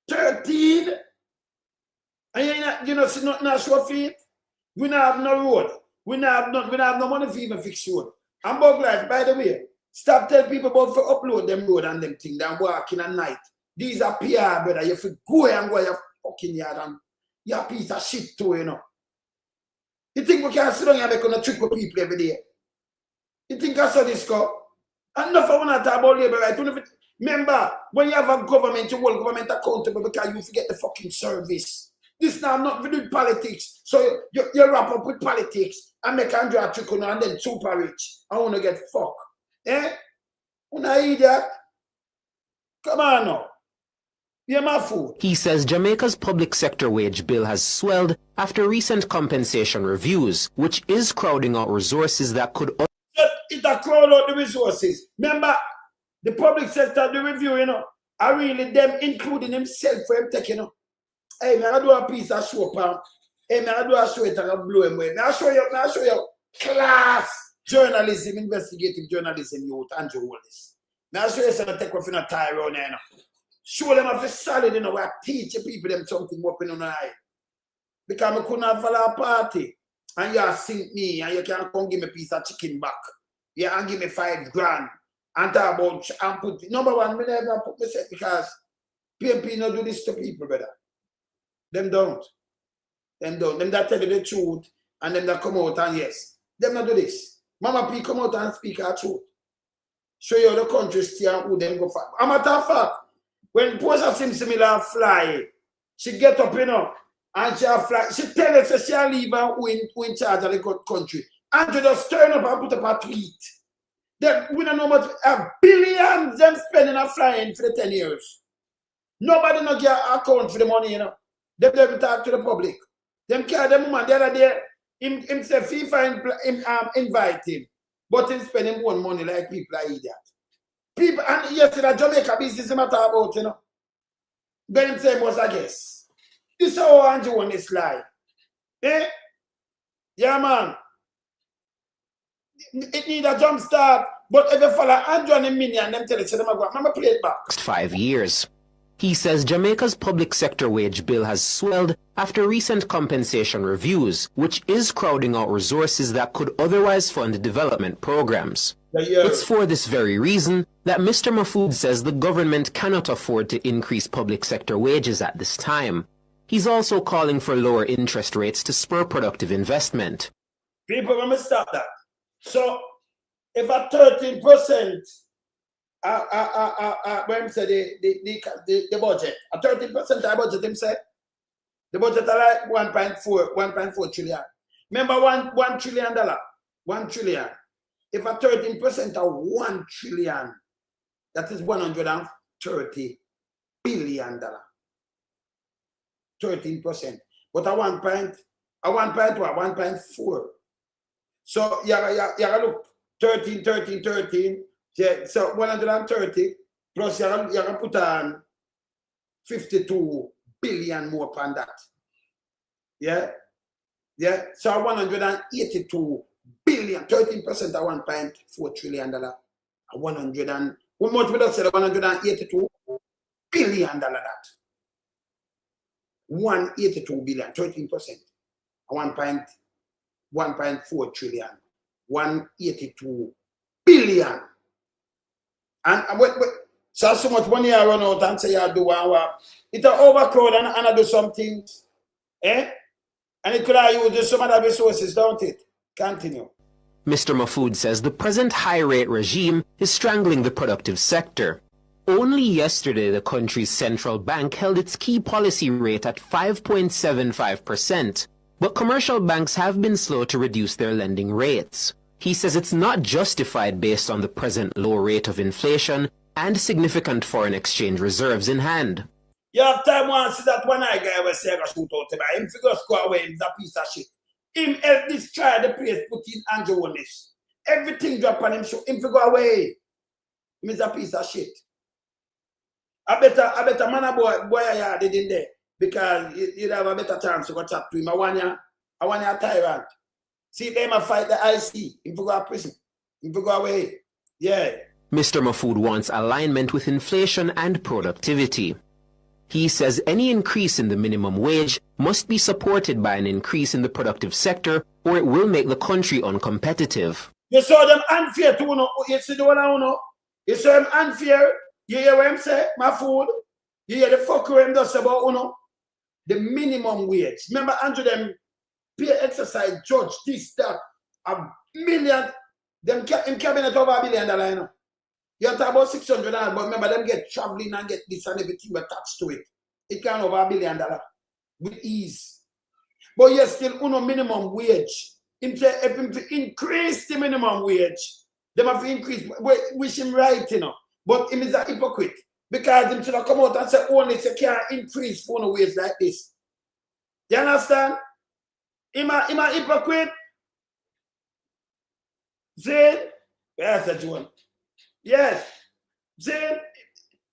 13. And you know, see nothing else show feet. We don't have no road. We don't have no money for even fix road. I'm glad, by the way, stop telling people about for upload them road and them things that walking at night. These are PR, brother. You have to go and go your fucking yard and you're a piece of shit too, you know. You think we can sit down and make a trick with people every day? You think I saw this go? And enough I want to talk about labor right. Remember, when you have a government, you hold government accountable because you forget the fucking service. This now not with politics. So you wrap up with politics and make Andrew a trick on and then super rich. I want to get fucked. Eh? When I idiot? Come on now. Yeah, my food. He says Jamaica's public sector wage bill has swelled after recent compensation reviews, which is crowding out resources that could... It a crowd out the resources. Remember, the public sector, the review, you know, are really them including himself for him taking, you know. Hey, man, I do a piece of show, pal. Hey, man, I do a show it and I blow him away. Now I show you class journalism, investigative journalism, youth, Andrew Holness. Now I show you something take off in a tie around there, you know. Show them a solid, you know, where I teach people them something open on the eye. Because I couldn't follow a party. And you sink me and you can't come give me a piece of chicken back. You can't give me $5 grand. And talk about and put number one, I never put myself because PMP not do this to people, brother. Them don't. Them don't. Them that tell you the truth and them that come out and yes. Them not do this. Mama P come out and speak our truth. Show you the country steer who them go for. A matter of fact, when Posa Simsimila fly, she get up, you know, and she fly. She tell us that she'll leave her who in charge of the country. And she just turn up and put up a tweet. That we don't know much, billions them spending a flying for the 10 years. Nobody no get account for the money, you know. They never talk to the public. Them care them woman the other day, him say FIFA invite him, but him spend him own money like people are idiot. People, and yes, in a Jamaica business, him talk about, you know. Then him say, was I guess. This is how Andrew on this lie. Eh? Yeah, man. It need a jump start, but if you follow Andrew and Minion, them tell you, so them go, I'm play it back. 5 years. He says Jamaica's public sector wage bill has swelled after recent compensation reviews, which is crowding out resources that could otherwise fund development programs. It's for this very reason that Mr. Mafood says the government cannot afford to increase public sector wages at this time. He's also calling for lower interest rates to spur productive investment. People, let me stop that. So, if at 13%, when say the budget, at 13% I budget him say, the budget are like 1.4 trillion. Remember $1 trillion, $1 trillion. If at 13% of 1 trillion, that is $130 billion. 13%. But at 1.4. So you look 13. Yeah, so 130 plus you put on 52 billion more upon that. Yeah. So 182 billion, 13% of 1.4 trillion dollar. 100 and how much would I say 182 billion dollar that? 182 billion, 13%. 1.4 trillion, 182 billion. And so much money I run out and say you do one. It's an overcrowd and I do some things. Eh? And it could have used some other resources, don't it? Continue. Mr. Mafood says the present high-rate regime is strangling the productive sector. Only yesterday, the country's central bank held its key policy rate at 5.75%, but commercial banks have been slow to reduce their lending rates. He says it's not justified based on the present low rate of inflation and significant foreign exchange reserves in hand. You have time once see that one guy was saying I shoot out to buy him figure score away, he's a piece of shit. Him help this try the place put in Andrew Holness. Everything drop on him, show him figure away. He's a piece of shit. I better man boy I did in there because you'd have a better chance to go chat to him. I want you a tyrant. See them a fight the IC. Him go to prison. Him go away. Yeah. Mr. Mafood wants alignment with inflation and productivity. He says any increase in the minimum wage must be supported by an increase in the productive sector or it will make the country uncompetitive. You saw them unfair to you. You see the one I know. You saw them unfair. You hear what I'm saying? Mafood. You hear the fucker him does about you. The minimum wage. Remember Andrew them pay exercise judge this that $1 million. Them in cabinet over $1 billion, you know. You talk about 600, but remember them get traveling and get this and everything attached to it. It can over $1 billion with ease. But you still minimum wage. If him to increase the minimum wage, they have to increase. Wish him right, you know. But him is a hypocrite Because them should have come out and say, Holness, you can't increase phone wage like this. You understand? Him a hypocrite. Zane, yes, that one. Yes. Zane,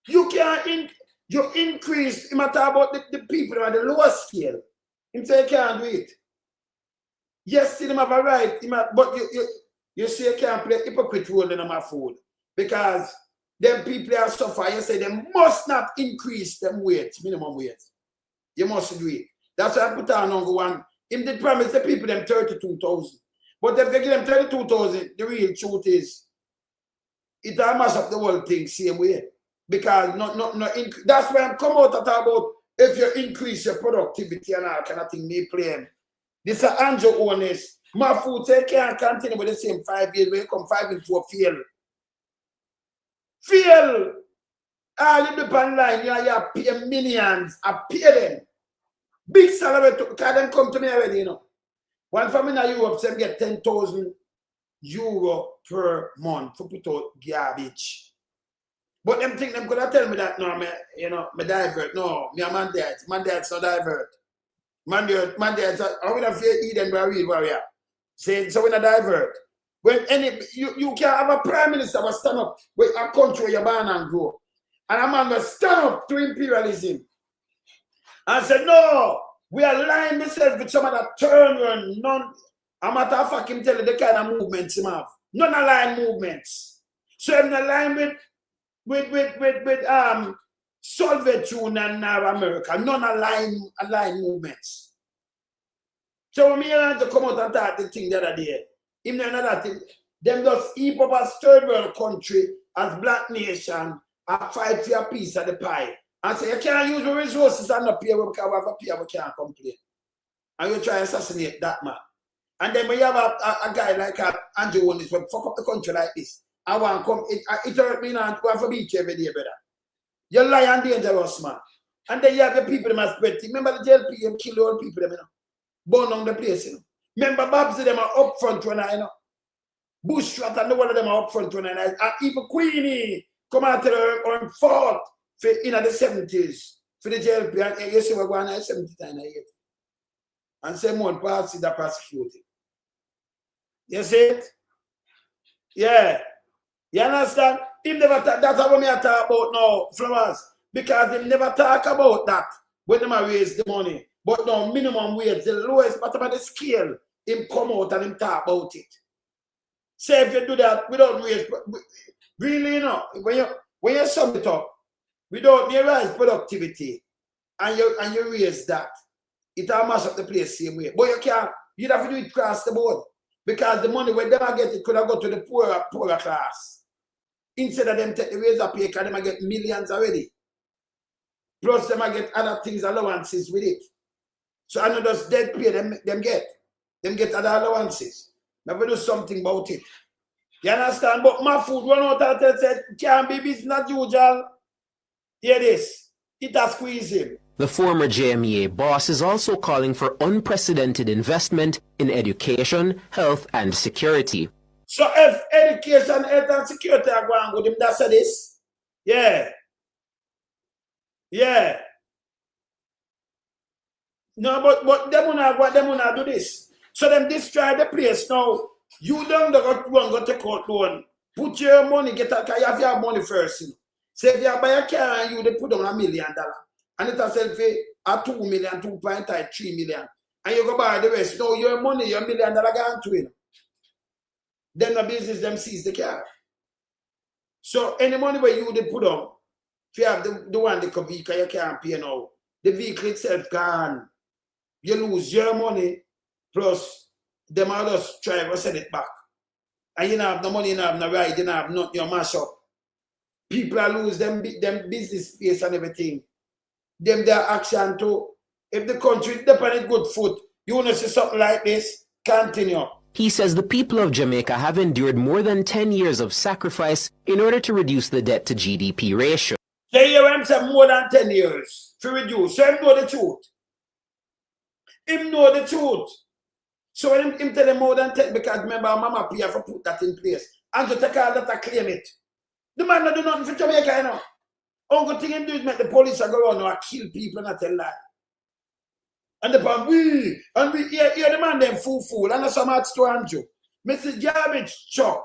you can't you increase. Him a talk about the people at the lower scale. Him say you can't do it. Yes, still him have a right. But you say you can't play hypocrite role in my food. Because them people are suffer. You say they must not increase them wage, minimum wage. You must do it. That's why I put on number one. Him did promise the people them 32,000. But if they give them 32,000, the real truth is it will mash up the whole thing same way. Because that's why I'm come out and talk about if you increase your productivity and all kind of thing, me playing. This is Andrew Holness. My food say can't continue with the same 5 years where you come 5 into a fail. Fail! All in the line, you pay millions. I pay them. Big salary to because them come to me already, you know. One family in Europe, them get 10,000 euro per month to put out garbage. But them think them could have tell me that no, me, you know, me divert. No, me a man diet. Man diet's not divert. Man diet's I would have fear Eden where we warrior. Saying so we not divert. When you can't have a prime minister will stand up with a country where you're born and grow. And a man will stand up to imperialism. And say, no, we align themselves with some of that turn run. None, a matter of fact, him tell you the kind of movements him have. Non-aligned movements. So I'm aligned with Soviet Union and America. Non-aligned movements. So when me want to come out and talk the thing the other day, him know that thing, them just heap up as third world country, as black nation, and fight for a piece of the pie. And say, you can't use the resources and not pay because we have a pay, we can't complain. And you try to assassinate that man. And then when you have a guy like Andrew Holness, who fuck up the country like this, I want to come, it hurt me now to have a beach every day, brother. You lie and dangerous, man. And then you have the people that must spread. Remember the jail people, kill all people, you know. Burn down the place, you know. Remember Babsy, them are up front runner, you know. Bushrat and the one of them are up front runner. And even Queenie come out to her and fought in the 70s for the jail. And you see we're going to 70 times a year. And say one party that prosecuted. You see it? Yeah. You understand? Him never that's what me talk about now, Flowers. Because they never talk about that when they raise the money. But no, minimum wage, the lowest bottom of the scale, him come out and him talk about it. Say if you do that without raise, really, you know, when you sum it up, without you raise productivity and you raise that, it'll mash up the place same way. But you'd have to do it across the board. Because the money when them get it could have got to the poorer class. Instead of them take the razor pay, because them get millions already. Plus them get other things, allowances with it. So I know those dead pay them get other allowances. Never do something about it. You understand? But my food run out and said, can't be business not usual. Hear this. It has squeezed him. The former JMEA boss is also calling for unprecedented investment in education, health, and security. So if education, health, and security are going with him, that's this. Yeah. Yeah. No, but them wanna do this. So them destroy the place now. You don't go take out loan. Put your money, you have your money first. So if you buy a car and you they put on $1 million. And it has sell for 2 million, 2.3 million. And you go buy the rest. No, your money, your $1 million gone to it. Then the business them seize the car. So any money where you they put on, if you have the one the vehicle you can't pay now, the vehicle itself gone. You lose your money, plus them all just try to send it back. And you don't have no money, you don't have no ride, you don't have nothing, you mash up. People are lose them business space and everything. Them their action too. If the country depend on good foot, you want to see something like this, continue. He says the people of Jamaica have endured more than 10 years of sacrifice in order to reduce the debt to GDP ratio. They hear him say more than 10 years to reduce. So him know the truth. Him know the truth. So when him tell him more than 10, because remember Mama Pia for put that in place. And to take all that and claim it. The man not do nothing for Jamaica, you know. Only thing him do is make the police go around and kill people and tell lie. And the pan we hear the man them fool and some hard to Andrew. Mr. Garbage truck.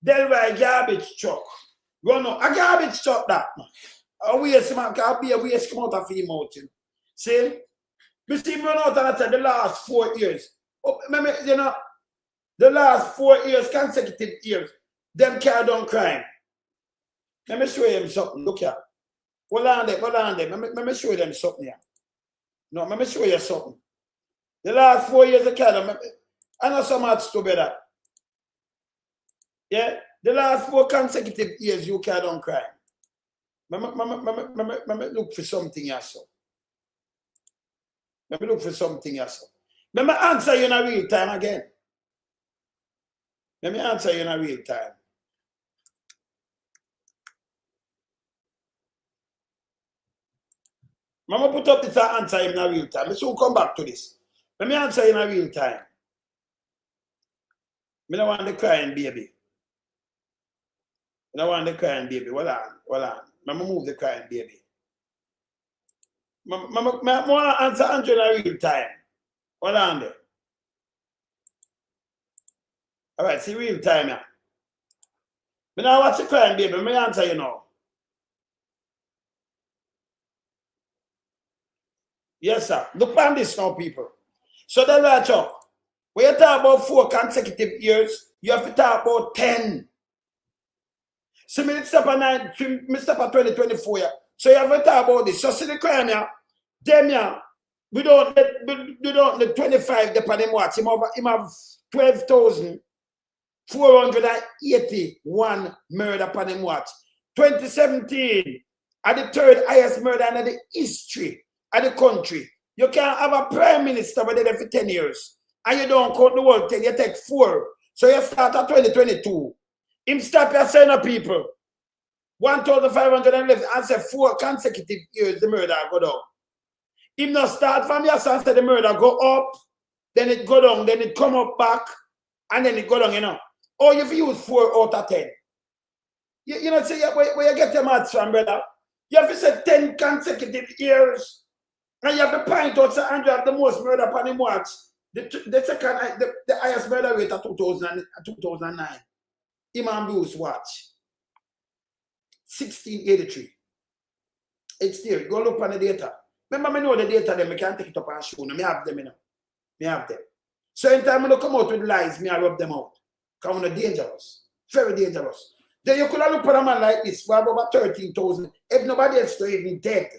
Delray garbage truck. Run out. A garbage truck that man. A waste man can be a waste come out of him out. See? We see run out and I said the last 4 years. Oh, you know, the last 4 years, consecutive years, them carry on crime. Let me show you something. Look here. Hold on there. Let me show you them something here. No, let me show you something. The last 4 years, the carry on. I know so much to better. Yeah? The last 4 consecutive years, you carry on crime. Let me look for something else. Let me look for something else. Let me answer you in a real time again. Let me answer you in a real time. Mama put up this answer in a real time. So we'll come back to this. Let me answer you in a real time. I don't want the crying baby. I don't want the crying baby. Hold on. Mama move the crying baby. Mama want to answer Andrew in a real time. Hold on there. All right, see real time here. I now watch the crying baby. Let me answer you now. Yes, sir. Look on this now, people. So then watch out. When you talk about 4 consecutive years, you have to talk about 10. So me stop at 2024. Yeah. So you have to talk about this. So see the crime here. Them here. We don't let 25 depend him watch. Him have 12,481 murder upon him watch. 2017 are the 3rd highest murder in the history of the country. You can't have a prime minister over there for 10 years. And you don't count the whole 10, you take 4. So you start at 2022. Him stop your saying of people. 1,511 and say 4 consecutive years the murder go down. Him not start from your son, say the murder go up, then it go down, then it come up back, and then it go down, you know. Or you've used 4 out of 10. You know, say where you get your maths from, brother. You have to say 10 consecutive years. And you have to point out, say Andrew have the most murder upon him watch. The second, the highest murder rate of 2009. Imam Bruce watch. 1683. It's there. Go look on the data. Remember, I know the data them. I can't take it up and show them. I have them, you know. I have them. So in time I come out with lies, I rub them out. Because they're dangerous. Very dangerous. Then you could have looked at a man like this, we have over 13,000. If nobody else to even dead,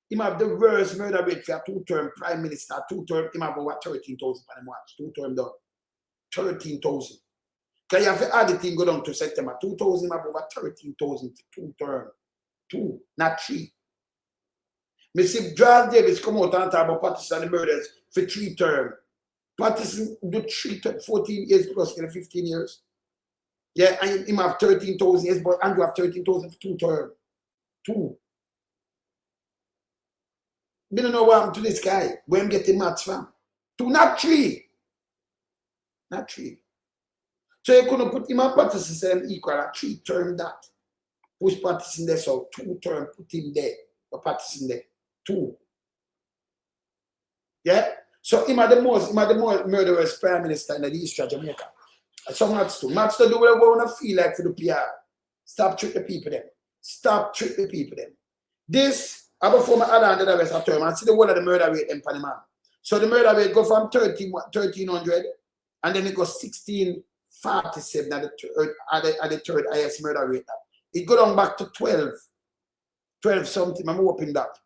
he have the worst murder rate for a 2-term prime minister, 2-term, he have over 13,000 for them watch. 2-term done. 13,000. Because you have to add the thing go down to September. 2,000 have over 13,000 for 2-term. 2, not 3. Me see Charles Davis come out and talk about Patterson and the murders for 3 term. Patterson do 14 years plus 15 years. Yeah, and him have 13,000 years, but Andrew have 13,000 for 2 term. 2. We don't know what happened to this guy. Where I'm getting maths from. 2, not 3. Not 3. So you couldn't put him and Patterson same equal at 3 term that. Push Patterson there, so 2 term, put him there. Or Patterson there. 2. Yeah? So him are the most murderous prime minister in the history of Jamaica. So Matt's to do whatever we want to feel like for the PR. Stop treat the people them. Stop treat the people them. This, I before my other the rest of term, and see the whole of the murder rate in Panama. So the murder rate go from 1,300 and then it goes 1,647 at the 3rd highest murder rate. It go down back to 12 something. I'm hoping that.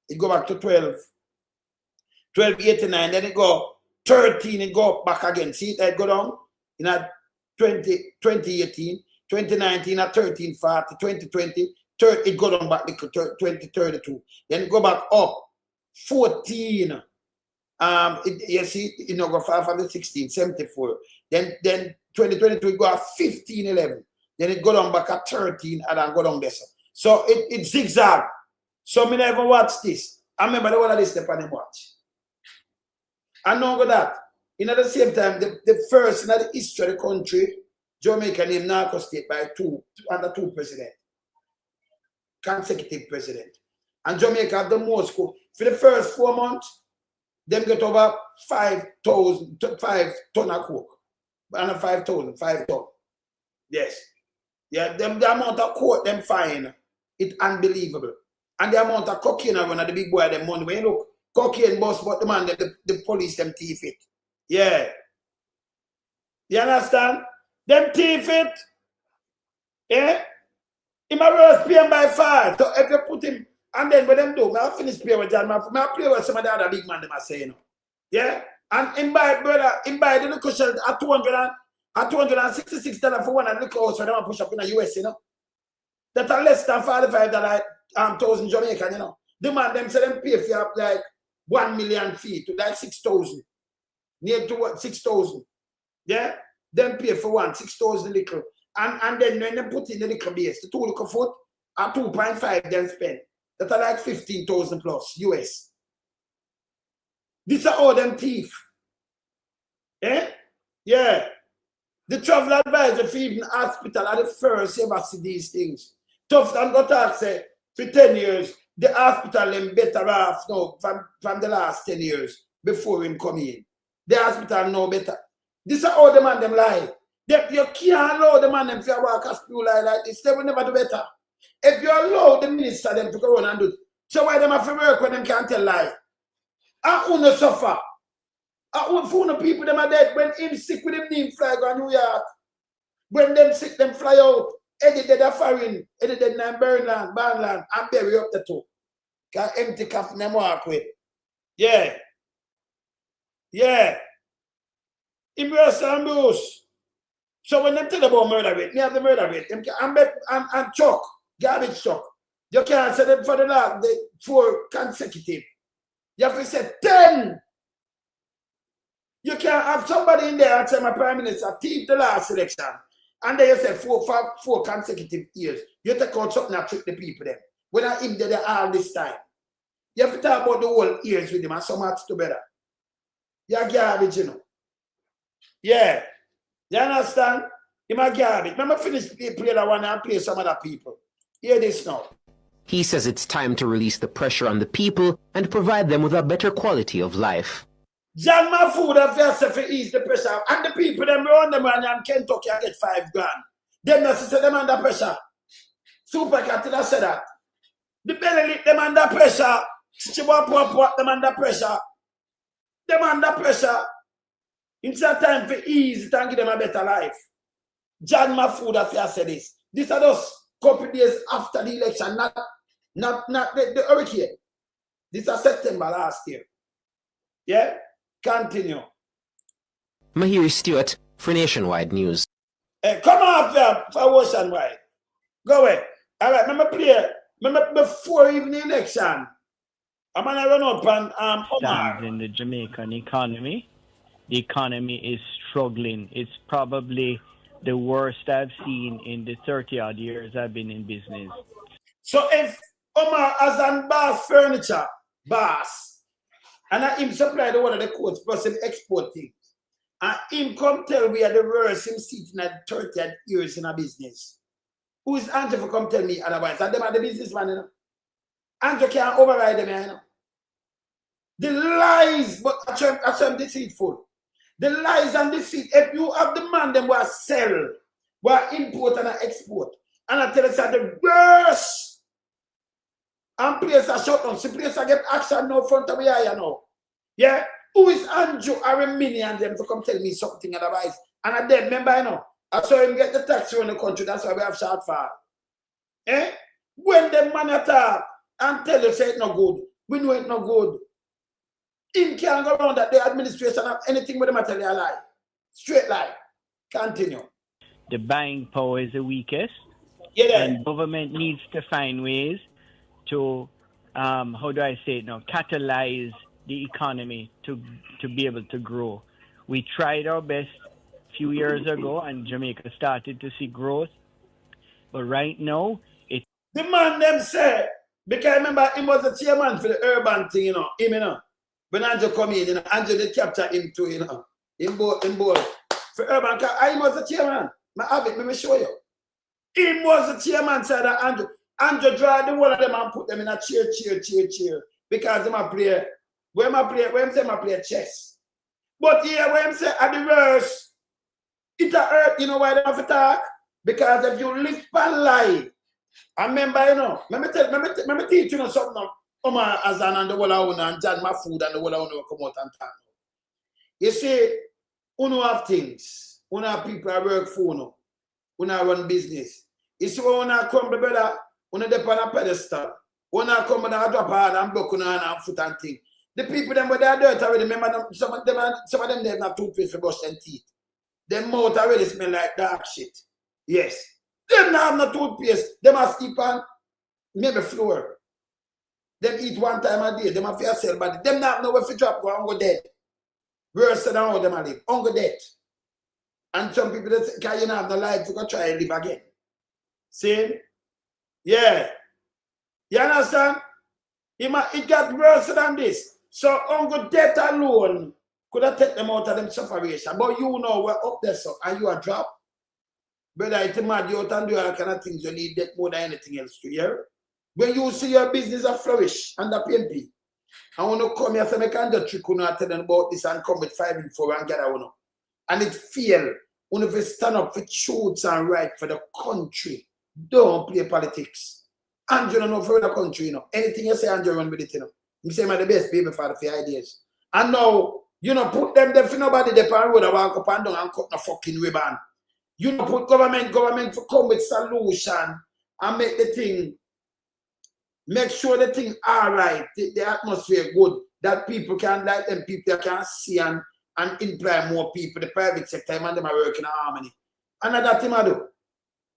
It go back to 1289, then it go 13, it go back again. See that go down? In 2018, 2019 at 1340, 2020, it go down back to 2032. Then it go back up 14. You see, it go 516, 74. Then 2022 it go at 1511. Then it go down back at 13 and then go down there. So it zigzag. So me never watch this. I remember the one of this step on him watch. I know that. In at the same time, the first in the history of the country, Jamaica named narco state by under 2 presidents. consecutive president. And Jamaica have the most coke. For the first 4 months, them get over 5 ton of coke. And 5,000, 5 ton. Yes. Yeah, the amount of coke them find, it's unbelievable. And the amount of cocaine around at the big boy them money. When you look, cocaine boss, but the man, the police them thief it. Yeah. You understand? Them thief it. Yeah? He might worse pay him by 5. So if you put him, and then when them do, I finish play with John. I play with some of the other big man them are saying. Yeah? And in buy, brother, in buy the little shell at $266 for one and little house for them push up in the US, you know. That are less than $45 thousand Jamaican, you know. The man them say them pay for like 1 million feet to like 6,000. Near to what 6,000. Yeah? Them pay for 6,000 little. And then when they put in the little base, the 2 little foot are 2.5 then spend. That are like 15,000 plus US. These are all them thief. Eh? Yeah. The travel advisor for even hospital are the first ever see these things. Tough and got to say for 10 years, the hospital them better off now from the last 10 years before him come in. The hospital know better. This are all the man them lie. You can't allow the man them to walk a school like this. They will never do better. If you allow the minister them to go on and do it, so why them have to work when them can't tell lie? And who no suffer? And who no people them are dead when him sick with him name fly go to New York. When them sick them fly out. Eddie dead a foreign, Eddie dead in Burnland, Barnland, and bury up the two. Can empty coffin them walk with. Yeah. Yeah. Immerse and Bruce. So when they tell about murder rate, me have the murder rate. And chuck, garbage chuck. You can't say them for the 4 consecutive. You have to say 10. You can't have somebody in there and say my prime minister thief the last election. And then you say 4 consecutive years. You take out something and trick the people then. When I him there all this time. You have to talk about the whole years with him and so much together. You're garbage, you know. Yeah. You understand? You might garbage. Remember finish play that one and play some other people. Hear this now. He says it's time to release the pressure on the people and provide them with a better quality of life. John Mafood have to ease the pressure. And the people them around them and Kentucky get 5 grand. Them not say them under pressure. Super Cat said that. The belly them under pressure. Chihuahua them under pressure. Them under pressure. It's a time for ease and give them a better life. John Mafood have said this. This are just couple days after the election, not the hurricane. This is September last year. Yeah? Continue. Mahiri Stewart for Nationwide News. Hey, come off there for Nationwide. Go away. All right, remember before even the election, I'm going to run up and Omar. In the Jamaican economy. The economy is struggling. It's probably the worst I've seen in the 30-odd years I've been in business. So if Omar has an Bass Furniture, Bass, and him supply the one of the coats plus him export things, and him come tell we are the worst him sitting at 30 years in a business. Who is Andrew for come tell me otherwise? And them are the businessman, you know. Andrew can't override them, you know. The lies, but I'm deceitful. The lies and deceit. If you have the man them who sell, who import and export, and I tell you that the worst, and place are shut down. So place I get action now front of me eye, you know. Yeah? Who is Andrew Aramini and them to come tell me something otherwise? And I then remember, you know, I saw him get the tax around the country, that's why we have shortfall. Eh? When the man attack and tell you say it's no good, we know it's no good. Him can't go around that the administration have anything with them tell you a lie. Straight lie. Continue. The buying power is the weakest. Yeah, and government needs to find ways to, how do I say it now, catalyze the economy to be able to grow. We tried our best a few years ago and Jamaica started to see growth. But right now, it's... The man them say, because I remember he was the chairman for the urban thing, you know, him, you know. When Andrew come in, you know, Andrew they capture him too, you know. Him both. For urban, I was the chairman. I have it, let me show you. Him was the chairman, said that Andrew. Andrew draw the whole of them and put them in a chair. Because them a play, when them a play chess. But here, when say at the worst, it a hurt, you know why they have to talk? Because if you live one lie, I remember, you know, let me teach you know something. Omar Azan and the whole of and John Mafood and the whole of come out and talk. You see, uno have things, uno have people that work for uno run business. You see, when uno come, brother, uno dep on a pedestal. Uno come and drop hard and block uno and foot and thing. The people them with their dirt already, remember them, some of them they have not toothpaste for brush and teeth. Their mouth already smell like dark shit. Yes. Them not have no toothpaste. Them have sleep on maybe floor. Them eat one time a day. Them have fear cell body. Them not have nowhere to drop go and go dead. Worse than how them live. Go dead. And some people that say, can you not have no life to go try and live again? See? Yeah. You understand? It got worse than this. So Uncle death alone could have taken them out of them suffering. But you know we're up there, so and you are dropped. Brother, it's mad you out and do all kind of things you need that more than anything else to hear. When you see your business a flourish under PNP, I want to come here so I can do trick you tell them about this and come with 5 in 4 and get out. And it feel when you stand up for truths and right for the country. Don't play politics. Andrew don't know for the country, you know. Anything you say, Andrew run with it, you know. You say I'm the best baby father for ideas. And now, you know, put them there for nobody they pan road and walk up and down and cut the fucking ribbon. You know, put government to come with solution and make the thing, make sure the thing alright, the atmosphere good, that people can like them, people can see and employ more people, the private sector, and them are working in harmony. Another thing I do,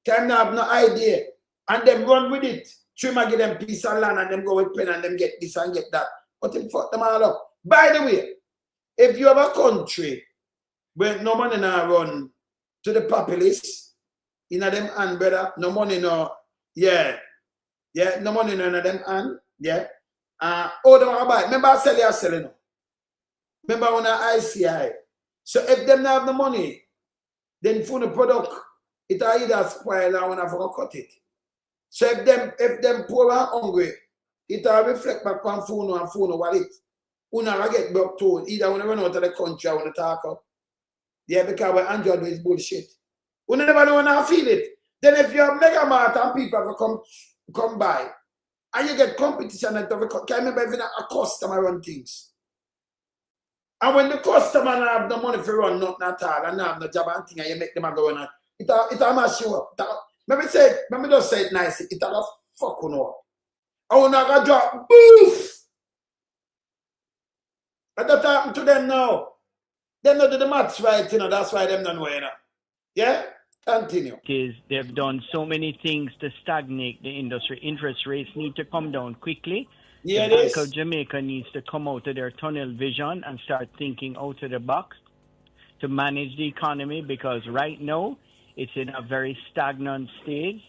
can have no idea, and them run with it. Trim give them piece of land and them go with pen and them get this and get that. But them fuck them all up. By the way, if you have a country where no money now run to the populace, in them hand, brother, no money no, yeah, no money no in them hand, yeah. Oh, them buy. Remember I sell you selling. Remember on the ICI. So if them not have the money, then for the product, it either spoil or when I forgot cut it. So if them poor and hungry, it will reflect back on phone and phone wallet. Una get broke too. Either when I run out of the country, I want to talk up. Yeah, because we Android is bullshit. We never know when I feel it. Then if you have mega mart and people will come by, and you get competition and can you remember even a customer run things. And when the customer have no money for run nothing at all and have no job and thing and you make them go on, it'll mash you up. Let me just say it nice. It'll fuck you up. I will not drop boof. And that happened to them now. They don't do the maths right, you know, that's why them don't know, you know. Yeah? Continue. They've done so many things to stagnate the industry. Interest rates need to come down quickly. Yeah, the Bank of Jamaica needs to come out of their tunnel vision and start thinking out of the box to manage the economy, because right now it's in a very stagnant stage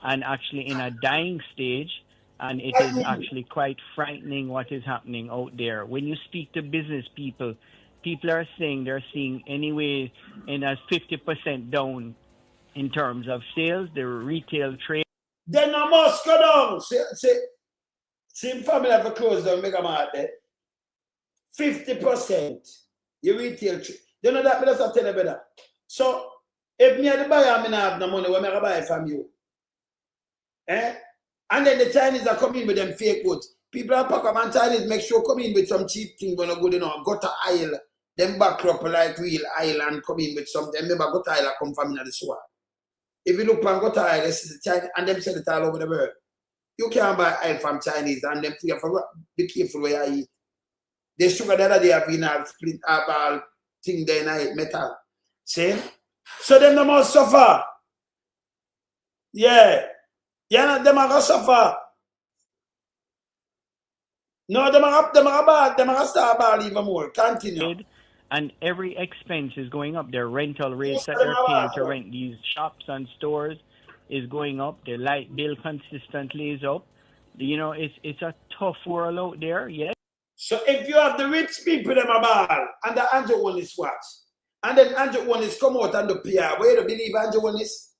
and actually in a dying stage. And it is actually quite frightening what is happening out there. When you speak to business people, people are saying they're seeing anyway in a 50% down in terms of sales, the retail trade. Then I must go down. Same family have a close down mega mart there. 50% your retail trade. You know that, but that's tell you better. So if me are the buyer, I don't have no money, where am I buy from you? And then the Chinese are coming with them fake goods. People are pack up and Chinese make sure come in with some cheap thing when I go, you know, gutter aisle, them back up like real aisle and come in with something. Remember gutter aisle come from in the swamp. If you look on gutter aisle, this is the Chinese and them sell it all over the world. You can't buy aisle from Chinese and them be careful where you eat. The sugar the other day have been all split up all thing there and I eat metal. See? So then they must suffer. Yeah. Yeah, them are going to suffer. No, them are bad. Them are start bad even more. Continue. And every expense is going up. Their rental rates that they're paying to rent these shops and stores is going up. Their light bill consistently is up. You know, it's a tough world out there, yes. So if you have the rich people, them are bad, and the Andrew one is watch, and then Andrew one is come out and the PR, where you believe Andrew one is?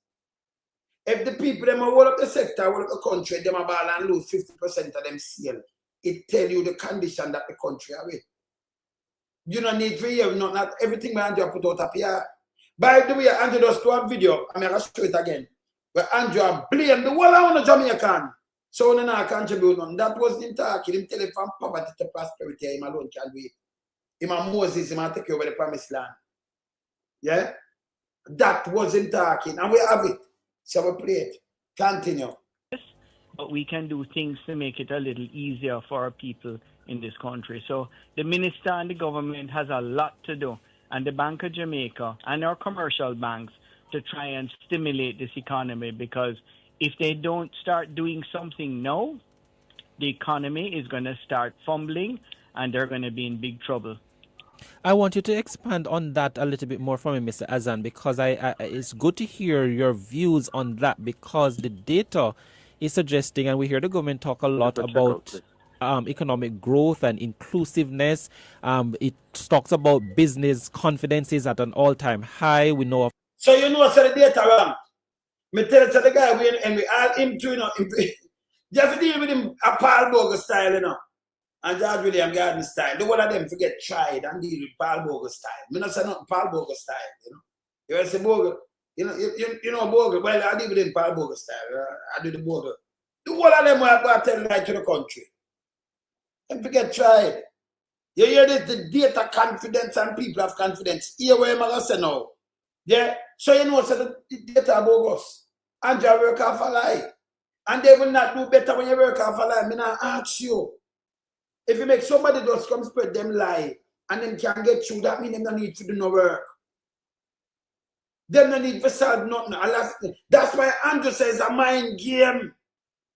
If the people them hold up the sector, hold up the country, them about and lose 50% of them sale, it tell you the condition that the country are in. You don't need to hear not everything my Andrew put out up here. By the way, Andrew does do a video, I'm going to show it again. But Andrew blame the whole of Jamaican. So no, I contribute on. That was him talking. Him tell him from poverty to prosperity. Him alone can do it. Him and Moses, him and take over the promised land. Yeah? That was him talking. And we have it. So we play it. Continue. But we can do things to make it a little easier for our people in this country. So the minister and the government has a lot to do, and the Bank of Jamaica and our commercial banks to try and stimulate this economy, because if they don't start doing something now, the economy is going to start fumbling and they're going to be in big trouble. I want you to expand on that a little bit more for me, Mr. Azan, because it's good to hear your views on that, because the data is suggesting, and we hear the government talk a lot about economic growth and inclusiveness. It talks about business confidence is at an all-time high. We know. So you know, so the data wrong. Me tell it to the guy and we all him too, you know, just deal with him a Paul Bogle style, you know, and George William Garden style. The one of them forget tried and deal with Paul Bogle style. Me not say nothing Paul Bogle style, you know. You ever say Bogle? You know Bogle. Well, I deal with him Paul Bogle style. I do the Bogle. The one of them will go tell right to the country. And forget tried. You hear this? The data confidence and people have confidence. Here where I'm going to say now. Yeah, so you know, so the data bogus. And you work off a lie. And they will not do better when you work off a lie. I mean, I ask you. If you make somebody just come spread them lie and them can get through, that means them don't need to do no work. Them don't need to solve nothing. That's why Andrew says a mind game.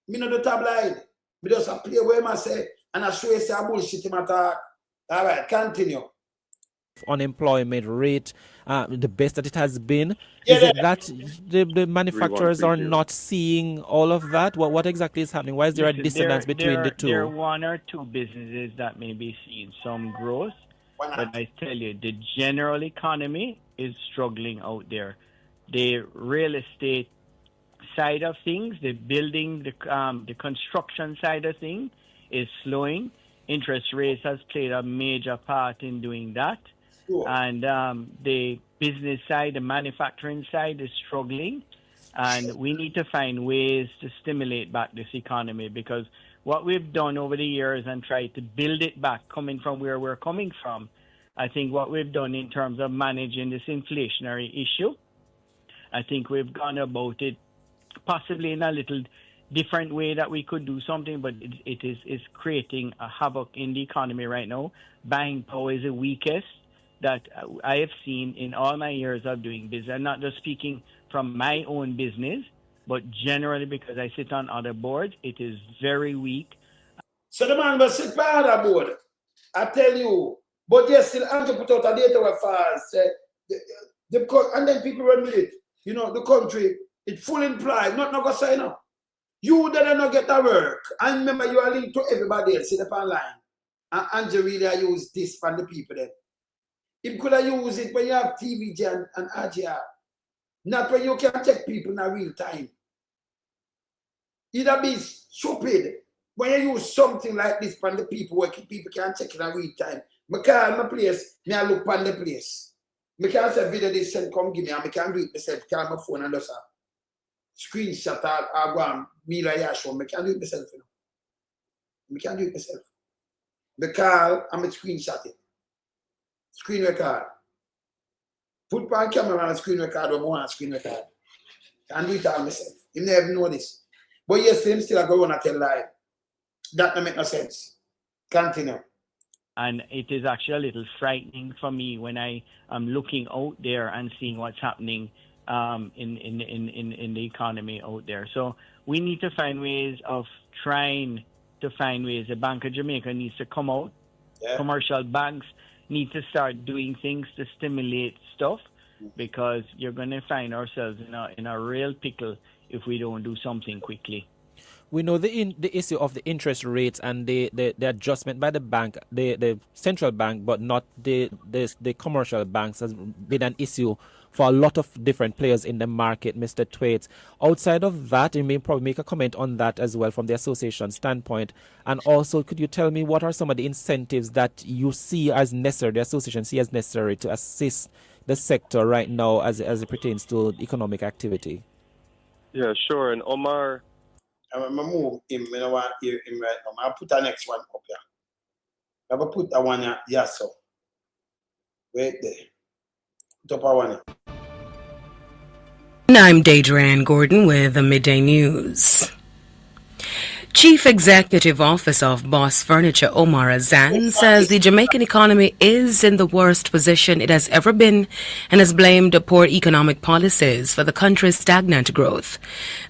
Me not the tabloid. Me just a play where I say, and I show you say a bullshit him attack. All right, continue. Unemployment rate, the best that it has been. Is it that the manufacturers are not seeing all of that? What exactly is happening? Why is there a dissonance between the two? There are one or two businesses that may be seeing some growth, but I tell you, the general economy is struggling out there. The real estate side of things, the building, the construction side of things is slowing. Interest rates has played a major part in doing that. Sure. And the business side, the manufacturing side is struggling. And we need to find ways to stimulate back this economy, because what we've done over the years and tried to build it back, coming from where we're coming from, I think what we've done in terms of managing this inflationary issue, I think we've gone about it possibly in a little different way that we could do something, but it is creating a havoc in the economy right now. Buying power is the weakest that I have seen in all my years of doing business. I'm not just speaking from my own business, but generally because I sit on other boards, it is very weak. So the man will sit by other board. I tell you, but yes, still Andrew put out a data where fast. And then people run with it. You know, the country, it's full in pride, not going to sign up. You didn't not get to work. And remember, you are linked to everybody else in the online. And Andrew really use this for the people then. He could have used it when you have TVG and RGR. Not when you can check people in real time. It'd be stupid when you use something like this for the people where people can check in real time. I call my place, I look on the place. I can't say video this and come give me, and I can't do it myself. Call my phone and just screenshot or go on me like I show. I can't do it myself. You know? I can't do it myself. I call and I screenshot it. Screen record. Put on camera and screen record or more on screen record. Can't do it all myself. You never know this. But yes, him still go on and tell lie. That don't make no sense. Continue. And it is actually a little frightening for me when I am looking out there and seeing what's happening in the economy out there. So we need to find ways of trying to find ways. The Bank of Jamaica needs to come out. Yeah. Commercial banks need to start doing things to stimulate stuff, because you're going to find ourselves in a real pickle if we don't do something quickly. We know the issue of the interest rates and the adjustment by the bank, the central bank, but not the commercial banks has been an issue for a lot of different players in the market, Mr. Thwaites. Outside of that, you may probably make a comment on that as well from the association standpoint. And also, could you tell me what are some of the incentives that you see as necessary, the association see as necessary to assist the sector right now as it pertains to economic activity? Yeah, sure. And Omar, I'm gonna move him. I don't want him right now. I'll put the next one up here. I will put that one here. Yes, sir. Wait there. Put up that one here. I'm Deidre Gordon with the Midday News. Chief Executive Officer of Boss Furniture Omar Azan says the Jamaican economy is in the worst position it has ever been and has blamed poor economic policies for the country's stagnant growth.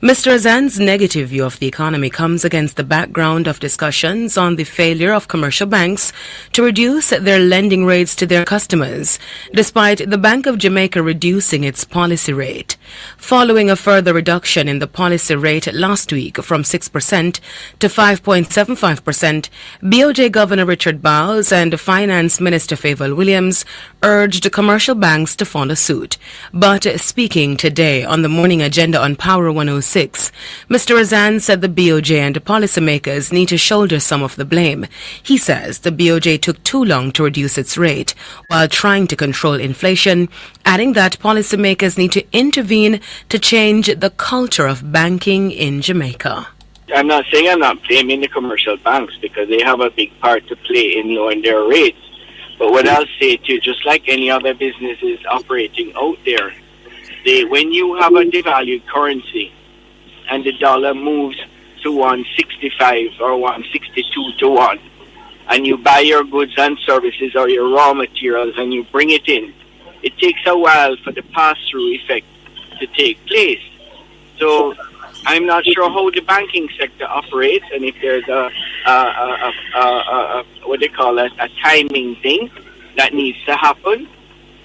Mr. Azan's negative view of the economy comes against the background of discussions on the failure of commercial banks to reduce their lending rates to their customers, despite the Bank of Jamaica reducing its policy rate. Following a further reduction in the policy rate last week from 6% to 5.75%, BOJ Governor Richard Bowles and Finance Minister Favour Williams urged commercial banks to follow suit. But speaking today on the morning agenda on Power 106, Mr. Azan said the BOJ and policymakers need to shoulder some of the blame. He says the BOJ took too long to reduce its rate while trying to control inflation, adding that policymakers need to intervene to change the culture of banking in Jamaica. I'm not saying I'm not blaming the commercial banks because they have a big part to play in lowering their rates. But what I'll say to you, just like any other businesses operating out there, when you have a devalued currency and the dollar moves to 165 or 162 to 1, and you buy your goods and services or your raw materials and you bring it in, it takes a while for the pass-through effect to take place. So I'm not sure how the banking sector operates and if there's a timing thing that needs to happen.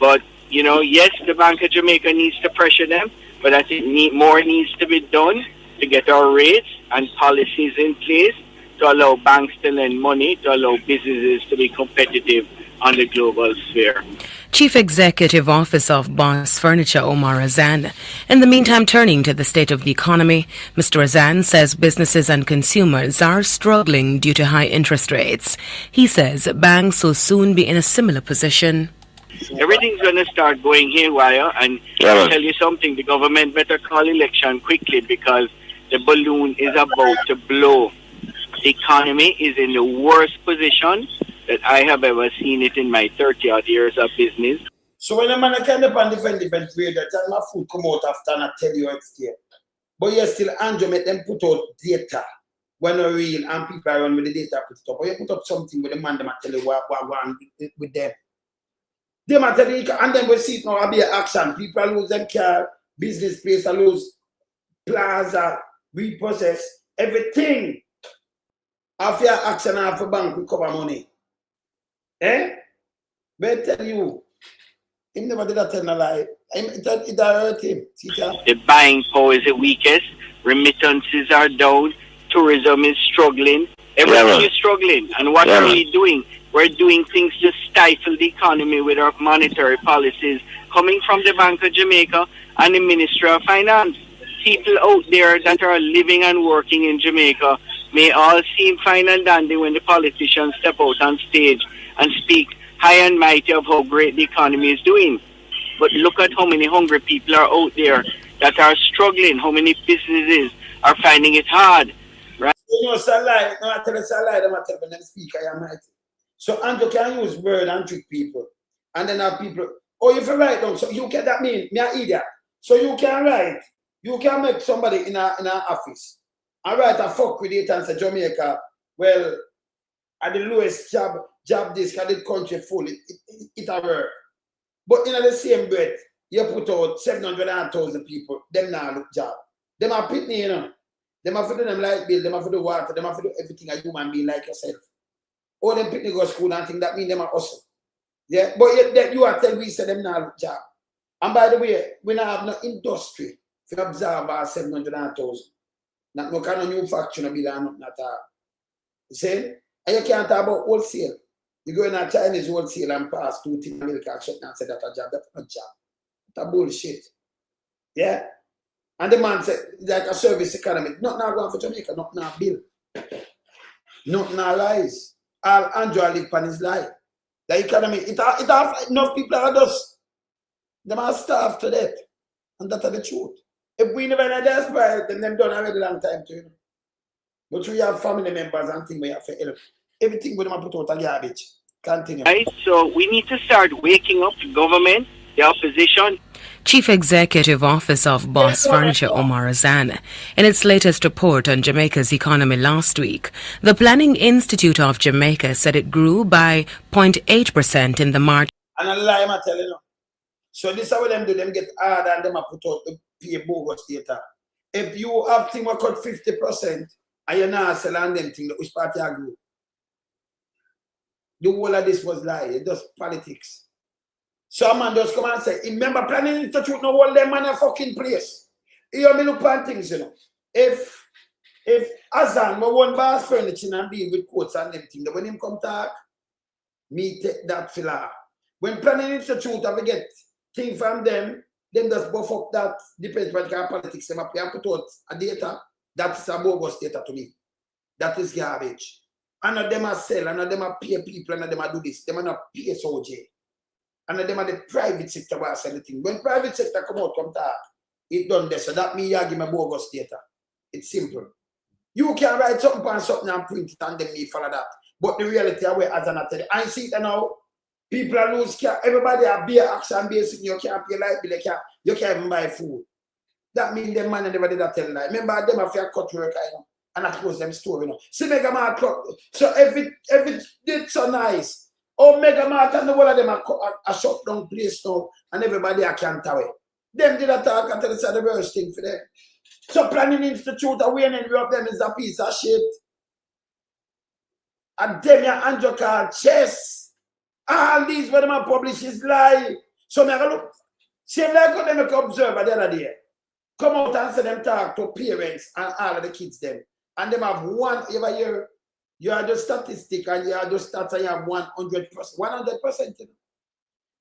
But, you know, yes, the Bank of Jamaica needs to pressure them, but I think more needs to be done to get our rates and policies in place to allow banks to lend money, to allow businesses to be competitive on the global sphere. Chief Executive Officer of Boss Furniture Omar Azan. In the meantime, turning to the state of the economy, Mr. Azan says businesses and consumers are struggling due to high interest rates. He says banks will soon be in a similar position. Everything's going to start going haywire, and I'll tell you something, the government better call election quickly because the balloon is about to blow. The economy is in the worst position that I have ever seen it in my 30-odd years of business. So when a man can depend different way, that time my food come out after and I tell you it's there. But you still Andrew make them put out data when are real and people are run with the data put it up. Or you put up something with the man them tell you what going with them. They might tell you and then we see it now I'll be an action. People lose them car, business place, lose plaza, repossess, everything. After action after bank we cover money. But I tell you, he never did that tell a lie. It hurt him. The buying power is the weakest. Remittances are down. Tourism is struggling. Everything is struggling. And what are we doing? We're doing things to stifle the economy with our monetary policies coming from the Bank of Jamaica and the Ministry of Finance. People out there that are living and working in Jamaica may all seem fine and dandy when the politicians step out on stage and speak high and mighty of how great the economy is doing. But look at how many hungry people are out there that are struggling, how many businesses are finding it hard. Right? You know, it's a lie. No, I tell it's a lie. I tell them speak I am mighty. So Andrew can use word and trick people. And then have people, oh, if you write down, so you can, that mean, me an idiot. So you can write, you can make somebody in an office and write a fuck with it and say Jamaica, well, at the lowest job this at the country full, it a work. But in the same breath, you put out 700,000 people, them now look job. Them are pitney, you know. Them have to do them light bill, them have to do water, them have to do everything a human being like yourself. Or them pitney go school and think that mean them are awesome. Yeah, but yet you are telling me say them now look job. And by the way, we now have no industry to observe our 700,000. Not no kind of new factory no bill and nothing at all. You see? And you can't talk about wholesale. You go in a Chinese wholesale and pass 2 things milk and something and say that's a job. That's not a job. That bullshit. Yeah? And the man said, like a service economy, not now going for Jamaica, not now bill. Not now lies. All Andrew live on his lie. The economy, it have enough people are just, them are starved to death. And that's the truth. If we never had desperate, then them done already long time too. You know? But we have family members and things we have to help. Everything we them put out of garbage. Continue. Right, so we need to start waking up the government, the opposition. Chief Executive Office of Boss Furniture Omar Azan. In its latest report on Jamaica's economy last week, the Planning Institute of Jamaica said it grew by 0.8% in the March. And a lie, I'm telling you. So this is how them do, them get hard and them put out the pay bogus data. If you have thing what cut 50% and you're not selling them thing, which party I grew? The whole of this was lie, it's just politics. So a man just come and say, remember Planning Institute no hold them man a fucking place. You me look at things, you know. If Azan no one Boss Furniture and deal with quotes and them things, when him come talk, me take that filler. When Planning Institute have to get things from them just buff up that depends what kind of politics them apply and put out a data, that's a bogus data to me. That is garbage. And of them are sell, and of them are pay people, and of them are do this. Them are not pay SOJ. And of them are the private sector was anything. When private sector come out, come talk, it done this. So that means you give me bogus data. It's simple. You can write something and something and print it and then me follow that. But the reality of where as an attendant, I see it now. People are lose care. Everybody are beer action basic. You can't pay light bill. You can't even buy food. That means them man never did that tell lie. Remember them have to cut work, you know, and I close them store, you know. See Mega Mart clock. So every did so nice. Oh, Mega Mart and the whole of them are shut down place now, and everybody are can't away. Them did attack until it's the worst thing for them. So Planning Institute awareness of them is a piece of shit. And them your Andrew called chess. All these what them are publish is lie. So me look. Same like how them make observer the other day. Come out and say them talk to parents and all of the kids them. And them have one every year. You are the statistic and you are the stats and you have 100%. 100%.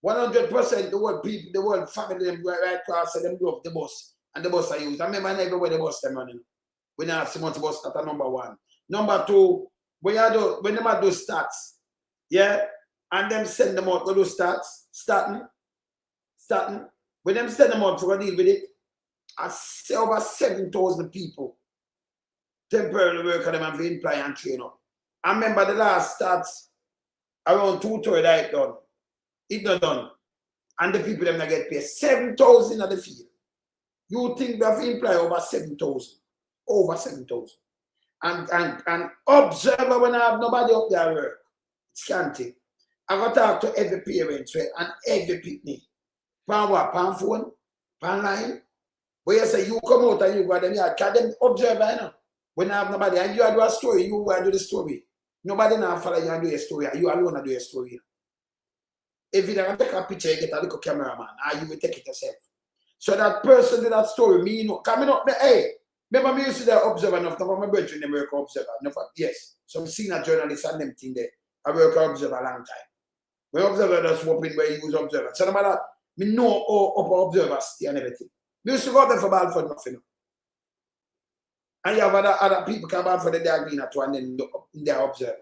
100% the world people, the world family them right across them go up the bus. And the bus are used. I remember everywhere the bus them running. We don't have so much bus that are number one. Number two, when them do stats, yeah, and them send them out to do stats, starting. When them send them out to deal with it, I see over 7,000 people temporarily work on them and employ and train up. I remember the last stats around 2/3 it done. It not done. And the people them not get paid. 7,000 at the field. You think we have employed over 7,000. Over 7,000. And observer when I have nobody up there work. Scanty. I got to talk to every parent and every pitney. Pan what? Pan phone? Pan line? Where you say you come out and you go them here. Can them observer, you know? When I have nobody and you do a story, you do the story. Nobody now follow you and do a story. You alone do a story. If you don't take a picture, you get a little cameraman, and you will take it yourself. So that person did that story, me, you know, coming up, hey, remember me used to observe enough, now my brethren, they work observer. Yes, so I'm seeing a journalist and them thing there. I work observer a long time. When observer does whooping where you use observer. So no matter, me know all observers and everything. We used to go there for ball for nothing. And you have other people come out for the day agreeing to and then they are observer.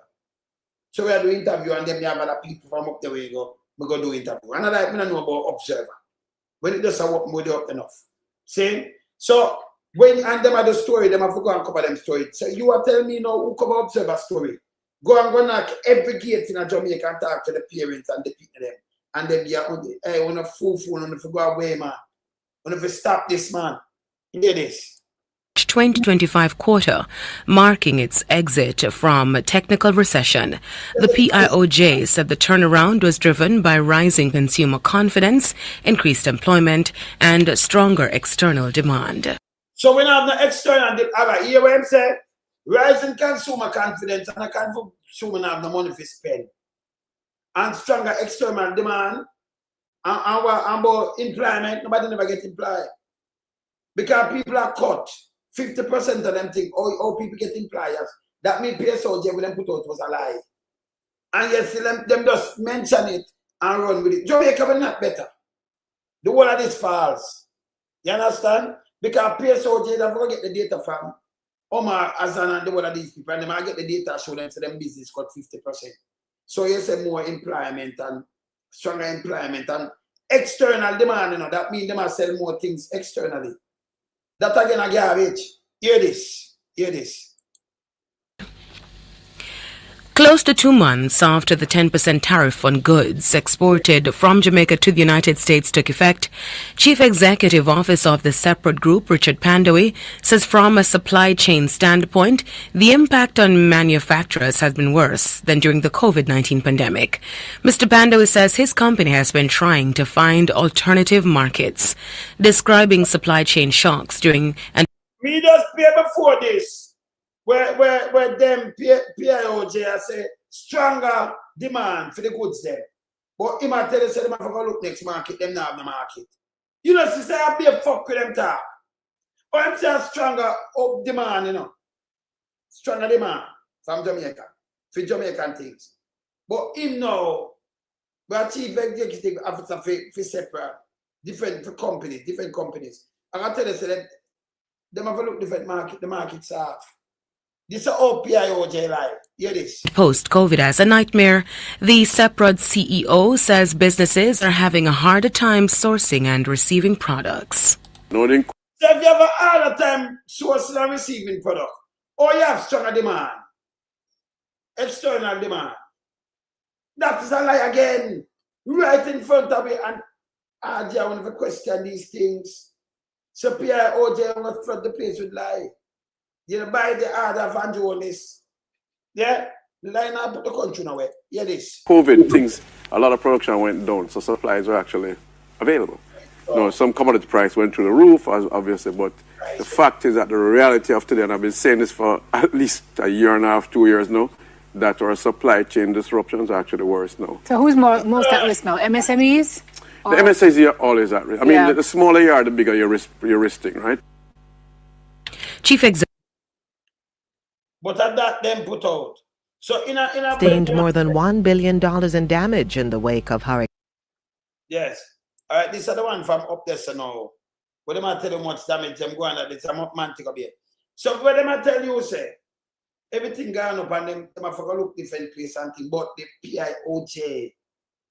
So we are doing interview and then you have other people from up the way go. We go do interview. And I don't know about observer. When it does work more up enough. See? So when and them are the story, them have to go and cover them story. So you are telling me now who cover observer story. Go and go knock every gate in a Jamaica and talk to the parents and the people them. And then be hey, on a fool, on if you go away, man. On if you stop this man. Hear this. 2025 quarter, marking its exit from technical recession. The PIOJ said the turnaround was driven by rising consumer confidence, increased employment, and stronger external demand. So when I have no external demand, hear what I'm saying? Rising consumer confidence and a consumer have no money to spend. And stronger external demand and about employment, nobody never get employed. Because people are caught. 50% of them think, oh, people get employers. That means PSOJ when them put out was a lie. And yes, them just mention it and run with it. Jamaica will not better. The whole of this false. You understand? Because PSOJ, they're going to get the data from Omar, Azan, and the whole of these people, and they might get the data, show them, so them business cut 50%. So you say more employment and stronger employment and external demand, you know, that means they must sell more things externally. That again a garbage. Hear this. Hear this. Close to 2 months after the 10% tariff on goods exported from Jamaica to the United States took effect, Chief Executive Officer of the separate group, Richard Pandowi, says from a supply chain standpoint, the impact on manufacturers has been worse than during the COVID-19 pandemic. Mr. Pandowi says his company has been trying to find alternative markets, describing supply chain shocks during an... Me just pay before this. Where them PIOJ say stronger demand for the goods there. But he might tell you, say, them have to go look next market, them not have the market. You know, sister, I be a fuck with them talk. But I'm saying stronger up demand, you know. Stronger demand from Jamaica, for Jamaican things. But him now, we chief executive officer for separate, different companies. And I tell you, say, them have to look different market, the market's off. This is all PIOJ life. Hear this. Post-COVID as a nightmare, the Seprod CEO says businesses are having a harder time sourcing and receiving products. So if you have a harder time sourcing and receiving product, or you have stronger demand, external demand, that is a lie again. Right in front of me. And I want to question these things. So PIOJ will flood the place with lie. You buy the order of Holness. Yeah? Line up the country now. Hear this. COVID things, a lot of production went down, so supplies were actually available. You know, some commodity price went through the roof, obviously, but the fact is that the reality of today, and I've been saying this for at least a year and a half, 2 years now, that our supply chain disruptions are actually worse now. So who's most at risk now? MSMEs? The MSMEs are always at risk. I mean, the smaller you are, the bigger you're risking, right? Chief Executive. But at that, them put out. So in a sustained more than $1 billion in damage in the wake of hurricane. Yes. All right, this is the one from up there, so now. But they might tell you how much damage them going at this. I'm up man take up here. So when they might tell you, say, everything gone up and them have to look different place and thing. But the PIOJ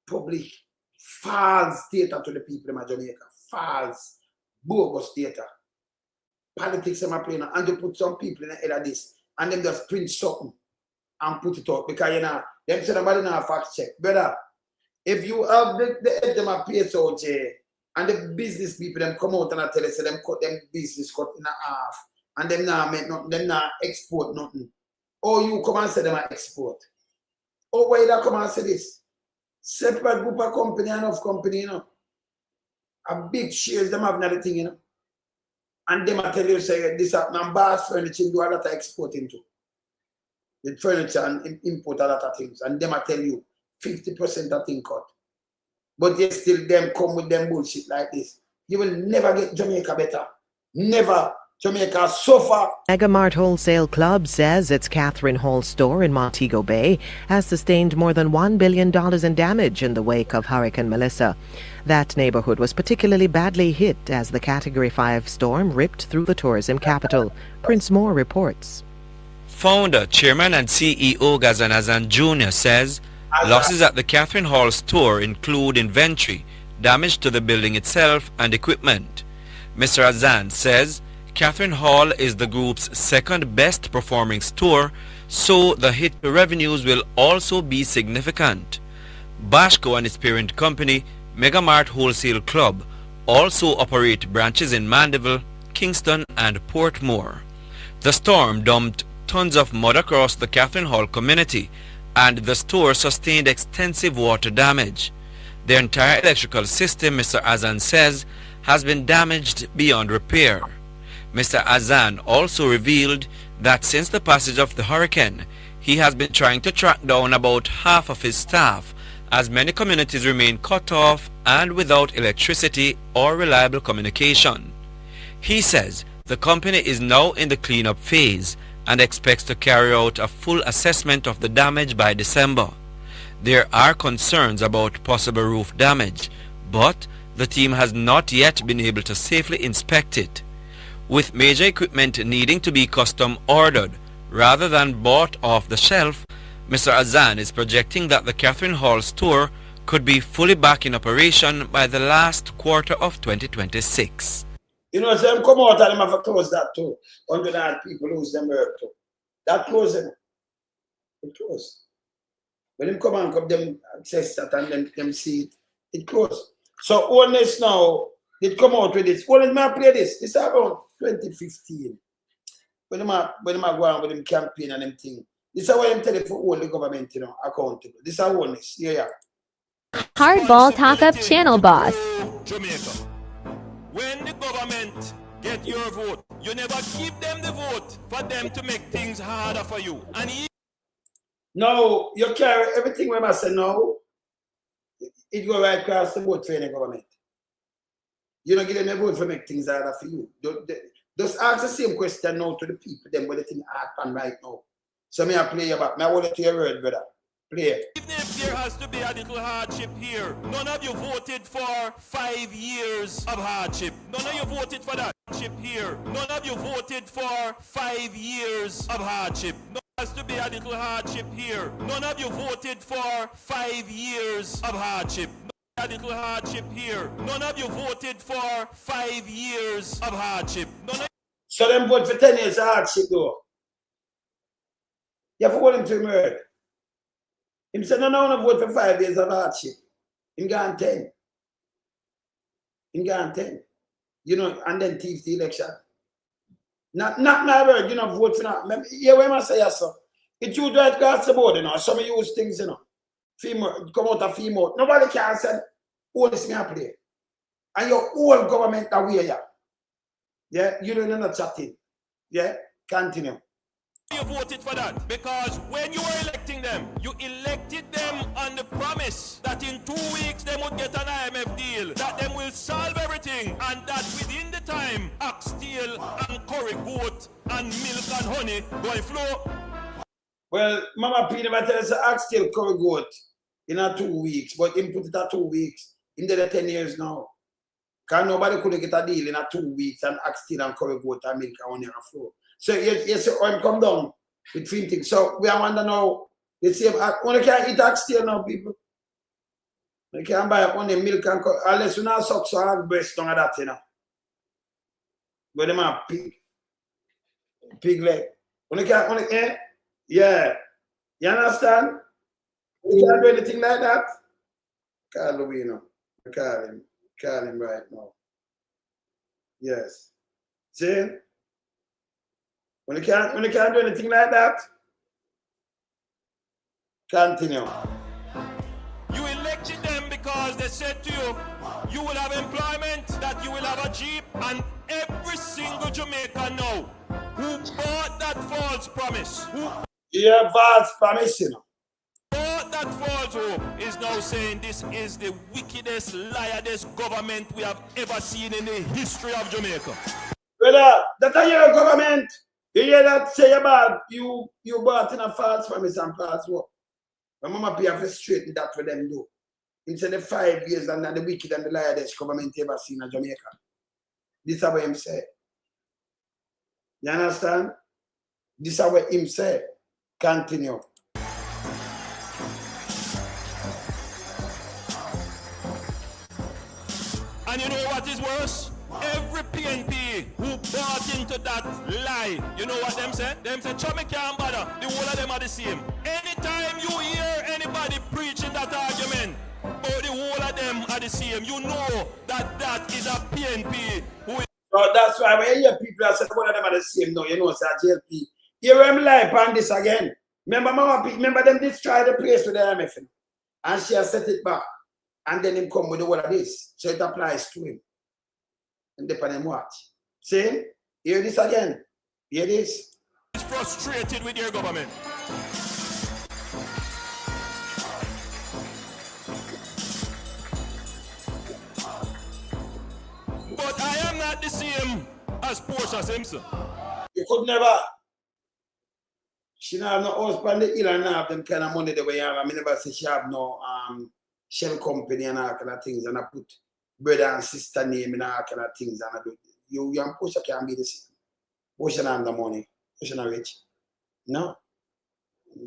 public false data to the people in Jamaica. False, bogus data. Politics them are playing, and they put some people in the head of this. And them just print something and put it out because you know them say nobody now fact check. Brother, if you have the head them a PSOJ and the business people them come out and I tell you say them cut them business cut in half and them now make nothing, them now export nothing. Or you come and say them a export. Or why you come and say this? Separate group of company, enough company, you know. A big shares them have another thing, you know. And them I tell you, say, this and Boss Furniture do a lot of exporting too. The furniture and import a lot of things. And them I tell you, 50% of thing cut. But they still them come with them bullshit like this. You will never get Jamaica better. Never. Jamaica so far. Megamart Wholesale Club says its Catherine Hall store in Montego Bay has sustained more than $1 billion in damage in the wake of Hurricane Melissa. That neighborhood was particularly badly hit as the Category 5 storm ripped through the tourism capital. Prince Moore reports. Founder, Chairman and CEO Gazan Azan Jr. says losses at the Catherine Hall store include inventory, damage to the building itself and equipment. Mr. Azan says Catherine Hall is the group's second best performing store, so the hit to revenues will also be significant. Bashco and its parent company, Megamart Wholesale Club, also operate branches in Mandeville, Kingston and Portmore. The storm dumped tons of mud across the Catherine Hall community, and the store sustained extensive water damage. The entire electrical system, Mr. Azan says, has been damaged beyond repair. Mr. Azan also revealed that since the passage of the hurricane, he has been trying to track down about half of his staff, as many communities remain cut off and without electricity or reliable communication. He says the company is now in the cleanup phase and expects to carry out a full assessment of the damage by December. There are concerns about possible roof damage, but the team has not yet been able to safely inspect it. With major equipment needing to be custom ordered rather than bought off the shelf, Mr. Azan is projecting that the Catherine Hall store could be fully back in operation by the last quarter of 2026. You know, so them come out and them have to close that too. 100 people lose them work too. That closing. It closed. When them come and come, them access that and them see it, it closed. So Holness now, they come out with this. Holness may play this. This is around 2015. When them go on with them campaign and them thing. This is why them tell it for all the government, you know, accountable. This is Holness. Yeah. Hardball Talk Up Channel Boss. Jamaica. When the government get your vote, you never give them the vote for them to make things harder for you. And no, you carry everything when I say no, it go right across the board for any government. You don't give them a vote for make things harder for you. Just ask the same question now to the people, them what they think happen right now. So me I play you back. I want to hear your word, brother. Play. Even if there has to be a little hardship here, none of you voted for 5 years of hardship. None of you voted for that hardship here. None of you voted for 5 years of hardship. None has to be a little hardship here. None of you voted for 5 years of hardship. A little hardship here. None of you voted for 5 years of hardship. So them vote for 10 years of hardship though. You have to vote him to murder. Him said, no, I vote for 5 years of hardship. Him gone 10. Him gone 10. You know, and then thief the election. Not my word, you know, vote for that. Yeah, when I say yes, sir. It you right across the board, you know. Some of you use things, you know. Female, come out of female. Nobody can say, oh, this me a play. And your whole government that way, yeah. Yeah, you don't know chatting. Yeah, continue. You voted for that because when you were electing them, you elected them on the promise that in 2 weeks they would get an IMF deal, that them will solve everything, and that within the time, oxtail and curry goat and milk and honey going flow. Well, Mama P never tell us oxtail curry goat in a 2 weeks, but him put it at 2 weeks. In the 10 years now. Because nobody could get a deal in a 2 weeks and oxtail and curry goat and milk and honey and flow. So yes, I'm come down between things. So we are wondering now, they say, only can eat oxtail now, people. You can't buy only milk and curry, unless you not suck so hard breast down that, you know. But them have pig leg. Only can, yeah. You understand? You can't do anything like that. Call Louis now. Call him right now. Yes. See? When you can't do anything like that, continue. You elected them because they said to you, you will have employment, that you will have a Jeep, and every single Jamaican now who bought that false promise, yeah, false promise, you know. Bought that false hope is now saying this is the wickedest, liarest government we have ever seen in the history of Jamaica. Brother, that's your government. You hear that say about you bought in a false promise and false hope. My Mama P have to straighten that for them do. Instead of 5 years and the wicked and the liarest government ever seen in Jamaica. This is what him say. You understand? This is what him say. Continue. And you know what is worse? Every PNP who bought into that lie, you know what them say? Them say, Chummy can't bother. The whole of them are the same. Anytime you hear anybody preaching that argument, the whole of them are the same, you know that that is a PNP who is... So that's why when you hear people that say one of them are the same, no, you know it's a JLP. You remember like on this again. Remember Mama P, remember them destroy the place with the IMF. And she has set it back. And then him come with the whole of this. So it applies to him. And depend on watch. See? Hear this again. Hear this. Is frustrated with your government. But I am not the same as Portia Simpson. You could never. She don't have no husband, the hill and have them kind of money the way you have. I mean, never say she have no shell company and all kind of things and I put brother and sister name and all kind of things. And I do. You and Portia can't be the same. Portia have the money. Portia not rich. No.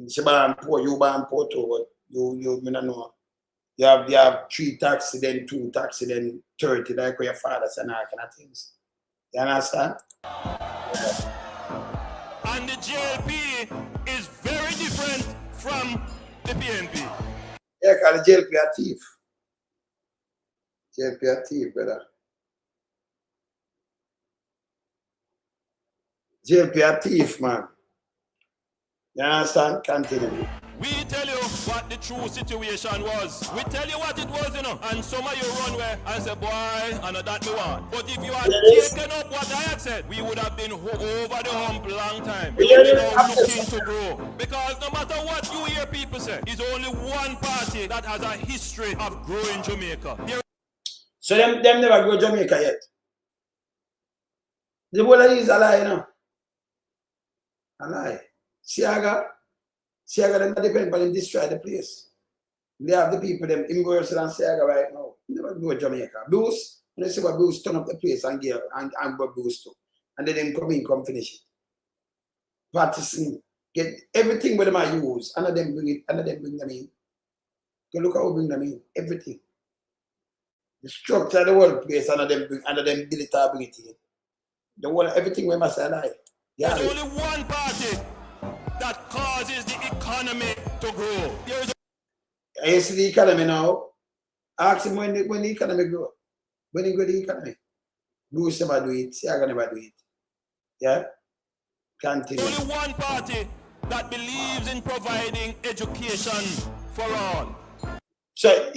She born poor, you born poor too, but you don't know. You have 3 taxi, then 2 taxi, then 30, like where your father and all kind of things. You understand? And the JLP is very different from the PNP. Yeah, because the JLP a thief. JLP a thief, brother. JLP a thief, man. You understand? Continue. We tell you what the true situation was. We tell you what it was, you know. And some of you run where and say, boy, I know that me want. But if you had taken up what I had said, we would have been over the hump long time. We would be now looking to grow. Because no matter what you hear people say, it's only one party that has a history of growing Jamaica. So them never grow Jamaica yet. The whole is a lie, you know. A lie. Siaga, them depend on them destroy the place. They have the people, them inverse and Siaga right now. Never go Jamaica. Bruce, when they see what Bruce turn up the place and give and what Bruce too. And then them come finish it. Partisan, get everything with them I use, and then bring it, and then bring them in. Go look how we bring them in. Everything. The structure of the whole place, and then build it or bring it in. The whole everything we must lie. Yeah. There's only one party that causes the economy to grow. I see the economy now. Ask him when the economy grow. When he grow the economy. Bruce never do it. Siaga never do it. Yeah? Continue. There's only one party that believes in providing education for all. So,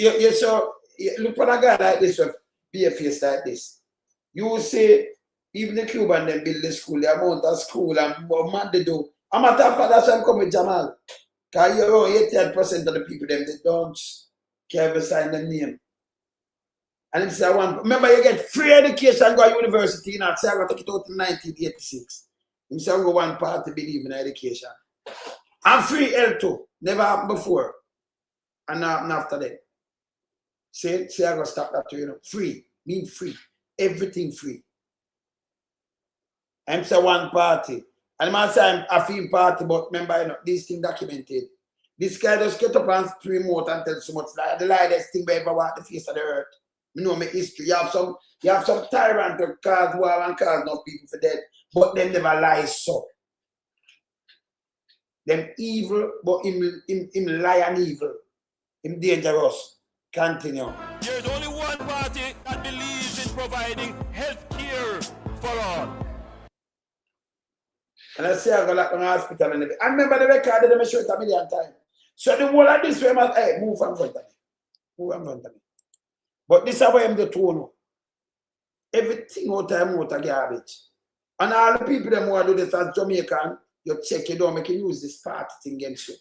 look for a guy like this with be face like this. You say, even the Cuban them build the school, the amount of school and what man they do. I'm a tough for that's why I'm coming with Jamal. Because you know 88% of the people them they don't care to sign the name. And if say I want, remember you get free education go to university, you know, say I got to take it out in 1986. You say I go one party believe in education. And free L2. Never happened before. And now happened after that. Say I go stop that too, you know. Free. Mean free. Everything free. I'm say one party. And I say I'm a film party, but remember, you know, this thing documented. This guy just get up and promote and tell so much lie. The lightest thing we ever walk the face of the earth. You know my history. You have some tyrant to cause war and cause no people for dead, but them never lie so. Them evil, but him lie and evil. Him dangerous. Continue. There's only one party that believes in providing health care for all. And I say I go like on hospital and everything. I remember the record them show it a million times. So the whole of this way must move from front of me. Move from front of me. But this is how I'm the tone. Everything out of garbage. And all the people that want to do this as Jamaican, you check it out, make you use this party thing against you.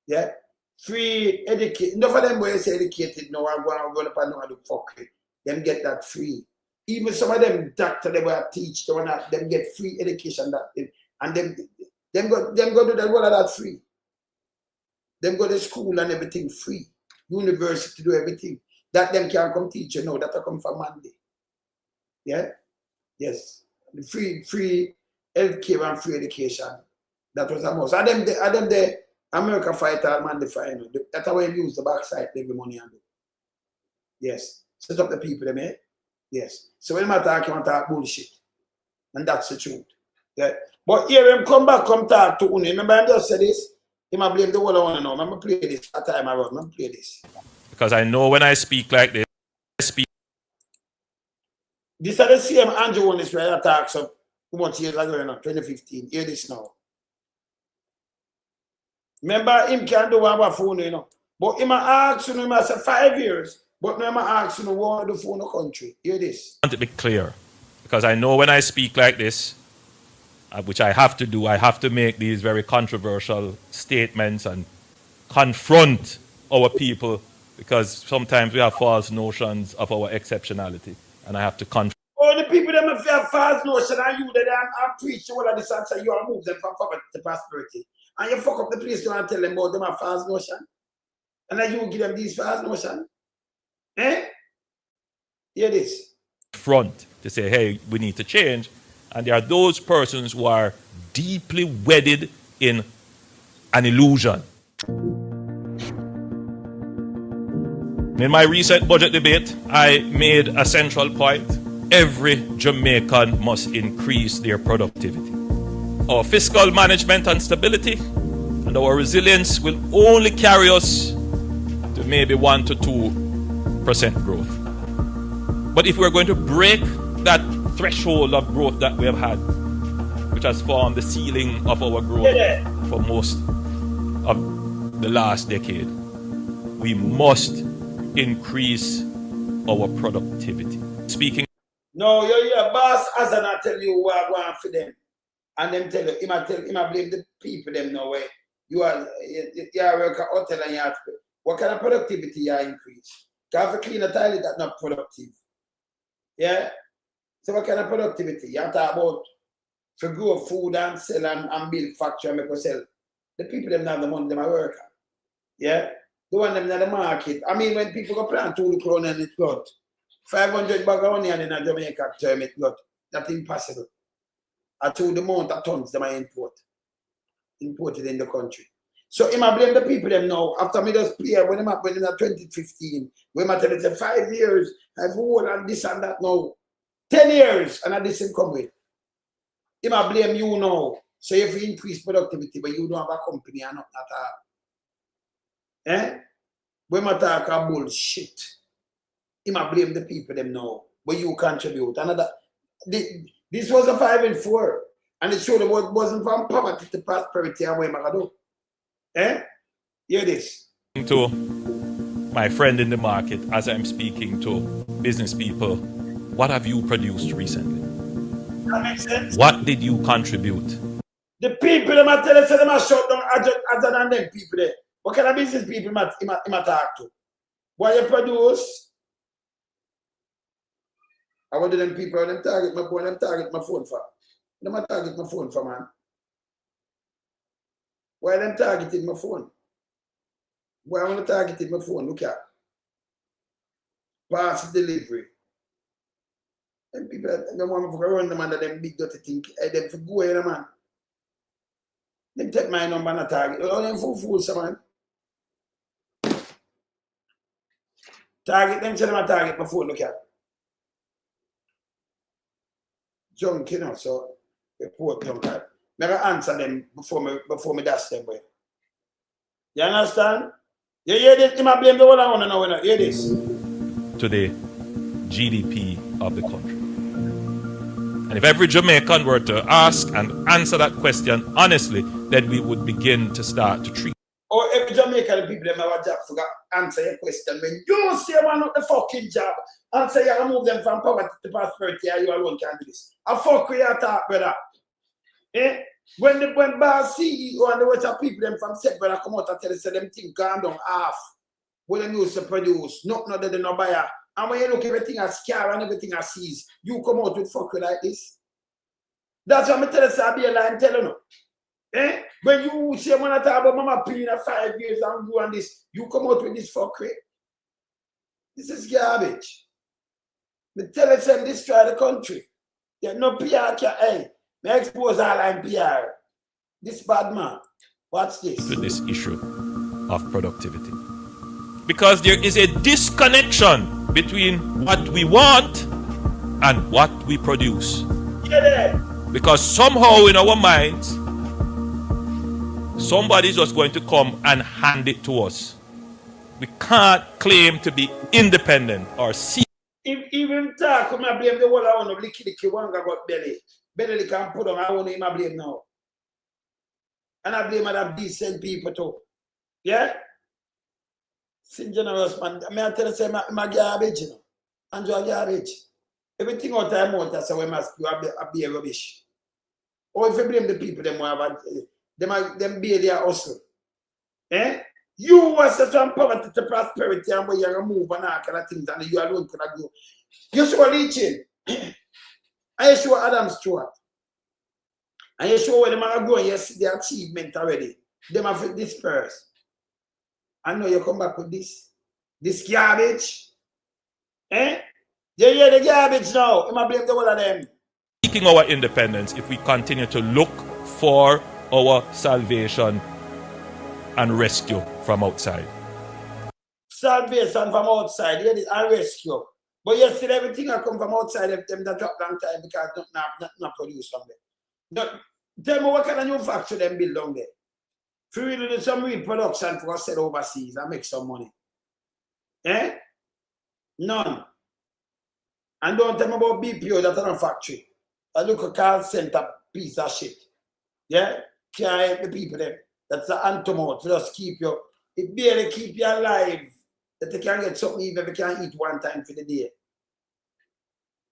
Yeah? Free education. Enough of them where say educated now and go up and do fuck it. Them get that free. Even some of them doctor they will teach them get free education that thing. And them go do that all of that free. Them go to school and everything free. University do everything. That them can come teach you now. That will come from Monday. Yeah? Yes. The free healthcare and free education. That was a must. And them the America fighter man the fight. That's how we use the backside every money and do. Yes. Set up the people them, eh? Yes. So when I talk bullshit. And that's the truth. Yeah. But here him come talk to Uni. Remember I just said this? He might blame the whole one now. I'm play this that time around. I'm play this. Because I know when I speak like this, This is the same Andrew Holness where I talk so how much years ago, 2015. Hear this now. Remember him can do our phone, you know. But him ask you, I say 5 years. But now I ask you, what the phone the country. Hear this. I want to be clear. Because I know when I speak like this, which I have to do, I have to make these very controversial statements and confront our people because sometimes we have false notions of our exceptionality. And I have to confront. Oh, the people that have false notion and you that I'm preaching all of this and say you are move them from poverty to prosperity. And you fuck up the place and tell them about them have false notion. And then you give them these false notion. Eh? Hear this. Front to say, hey, we need to change. And there are those persons who are deeply wedded in an illusion. In my recent budget debate, I made a central point. Every Jamaican must increase their productivity. Our fiscal management and stability and our resilience will only carry us to maybe 1 to 2% growth. But if we're going to break that threshold of growth that we have had, which has formed the ceiling of our growth for most of the last decade, we must increase our productivity. Speaking. No, your boss as I tell you what I want for them. And them tell you, I blame the people them no way. You are work at hotel and you have to. What kind of productivity you increase? Because if you clean a toilet, that's not productive. Yeah? So what kind of productivity? You have to talk about to grow food and sell and build factory and make us sell. The people them have the money, them are worker. Yeah? The one them in the market. I mean, when people go plant 2 crown and it got 500 bag of onion in a Jamaica term, it got. That's impossible. I told the amount of tons them I imported in the country. So I blame the people them now. After me just play when I'm 2015, when I tell them 5 years, I've whole and this and that now. 10 years and I didn't come with. I blame you now. So if you increase productivity, but you don't have a company and not at all. Eh? When I talk about bullshit, I blame the people them now. But you contribute. Another this was a 5 and 4. And it showed that it wasn't from poverty to prosperity and where I do. Eh? Hear this. To my friend in the market, as I'm speaking to business people, what have you produced recently? That makes sense. What did you contribute? The people them I tell us them are shut down other than them people there. What kind of business people I talk to? What you produce? I want them people them target my phone, them target my phone for. Them a target my phone for, man. Why them targeting my phone? Why I want to target my phone? Look at parcel delivery. Them people, them want to run them under them big dirty thing. Them for go in, man. Them take my number and a target. Oh, them fools, man. Target them, say them a target my phone. Look at. Junk, you know, so report junk. Never answer them before me dash them way. You understand? You hear this? You might blame the whole I want to know. Hear this? To the GDP of the country. And if every Jamaican were to ask and answer that question honestly, then we would begin to start to treat. Or every Jamaican people them have a job to answer your question. When you say one of the fucking job, answer you remove them from poverty to prosperity, and you alone can do this. A fuck we are talk, brother. Eh? When boss CEO and the rest of people them from set brother come out and tell us them thing gone down half. When them used to produce, nothing other than no buyer. And when you look everything as scar and everything as seize, you come out with fuck like this. That's what I tell us I be a line telling you. Eh? When you say when I talk about Mama P in 5 years and go on this, you come out with this fuckery. This is garbage. Me tell us them destroy the country. There's no PR can hey. Me expose all in PR. This bad man. Watch this. To this issue of productivity. Because there is a disconnection between what we want and what we produce. Yeah. Because somehow in our minds, somebody's just going to come and hand it to us. We can't claim to be independent or see. If even talk, come and blame the whole I want to lick the one got belly. Belly can put on, I want him to blame now. And I blame other decent people too. Yeah? Sin generous man. I tell you, say, my garbage, you know. And your garbage. Everything out of so we must be a rubbish. Or if you blame the people, them be their hustle. Eh? You was from poverty to prosperity and where you move and all kind of things and you alone could go. You show reaching. And you show Adam Stewart. And you show where them are going, you see the achievement already. Them have dispersed. And now you come back with this garbage. Eh? Yeah, the garbage now. Him a blame the whole of them. Seeking our independence if we continue to look for our salvation and rescue from outside. Salvation from outside, yeah, and rescue. But you see everything that come from outside, them that drop long time because not produce from there. Tell me what kind of new factory them build down there. If you really do some real production for us sell overseas and make some money. Eh? None. And don't tell me about BPO that's not a factory. I look a call center piece of shit. Yeah? Can't help the people there. That's the antidote. Just keep you. It barely keep you alive. That they can get something even if they can eat one time for the day.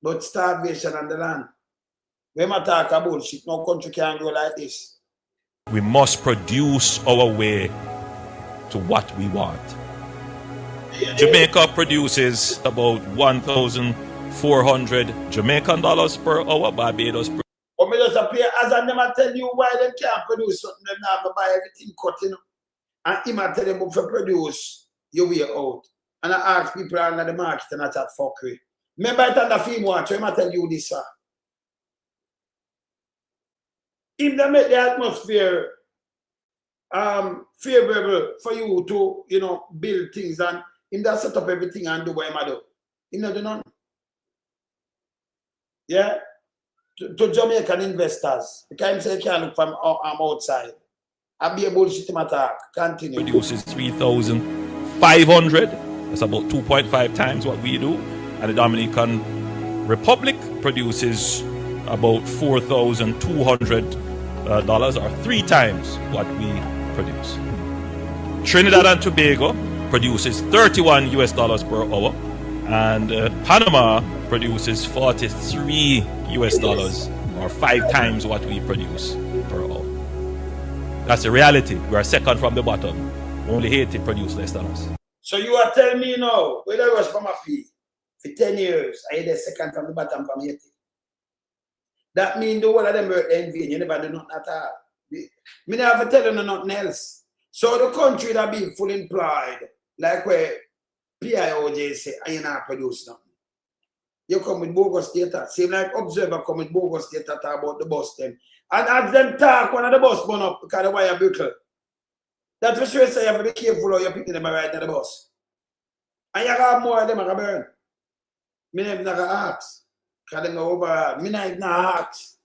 But starvation on the land. When I talk about bullshit, no country can go like this. We must produce our way to what we want. Jamaica produces about 1,400 Jamaican dollars per hour, Barbados per But me just appear as I never tell you why they can't produce something, they have to buy everything cut, you know. And him I tell them if you produce your way out. And I ask people under the market and I chat fuckery. Remember it on the film watch, him I tell you this, sir. If they make the atmosphere favorable for you to, you know, build things and him that set up everything and do what him do. Him not do none. Yeah? To Jamaican investors. Because him say he can't look from outside. I'll be a bullshit him attack. Continue. produces 3,500. That's about 2.5 times what we do. And the Dominican Republic produces about $4,200 or 3 times what we produce. Trinidad and Tobago produces $31 per hour, and Panama produces $43 or 5 times what we produce per hour. That's the reality. We are second from the bottom. Only Haiti produce less than us. So you are telling me now, whether I was from a P for 10 years, I had the second from the bottom from Haiti. That means the whole of them work in vain. You never do nothing at all. Me never have to tell you nothing else. So the country that be full employed, like where PIOJ say, I ain't not produce nothing. You come with bogus data. Same like Observer come with bogus data about the bus them. And as them talk, one of the bus burn up because the wire buckle. That's for sure say you have to be careful how you're picking them right in the bus. And you have more of them that burn. Me never not ask. Because they go over. Me not ask.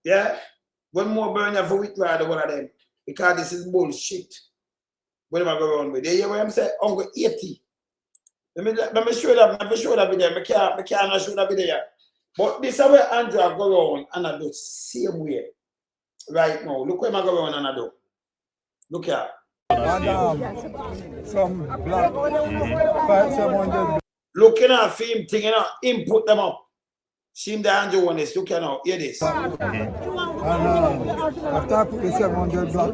Yeah? One more burn you have to withdraw the one of them. Because this is bullshit. What am I going on with? You hear what I'm saying? Uncle 80. Let me show that. Let me show that video. I can't show that video. But this is where Andrew go around and I do the same way. Right now. Look where I go around and I do. Look here. Some black 500. Looking at film thing, you know, input them up. See the Andrew one is, look here now, hear this. And after I put the 700 black,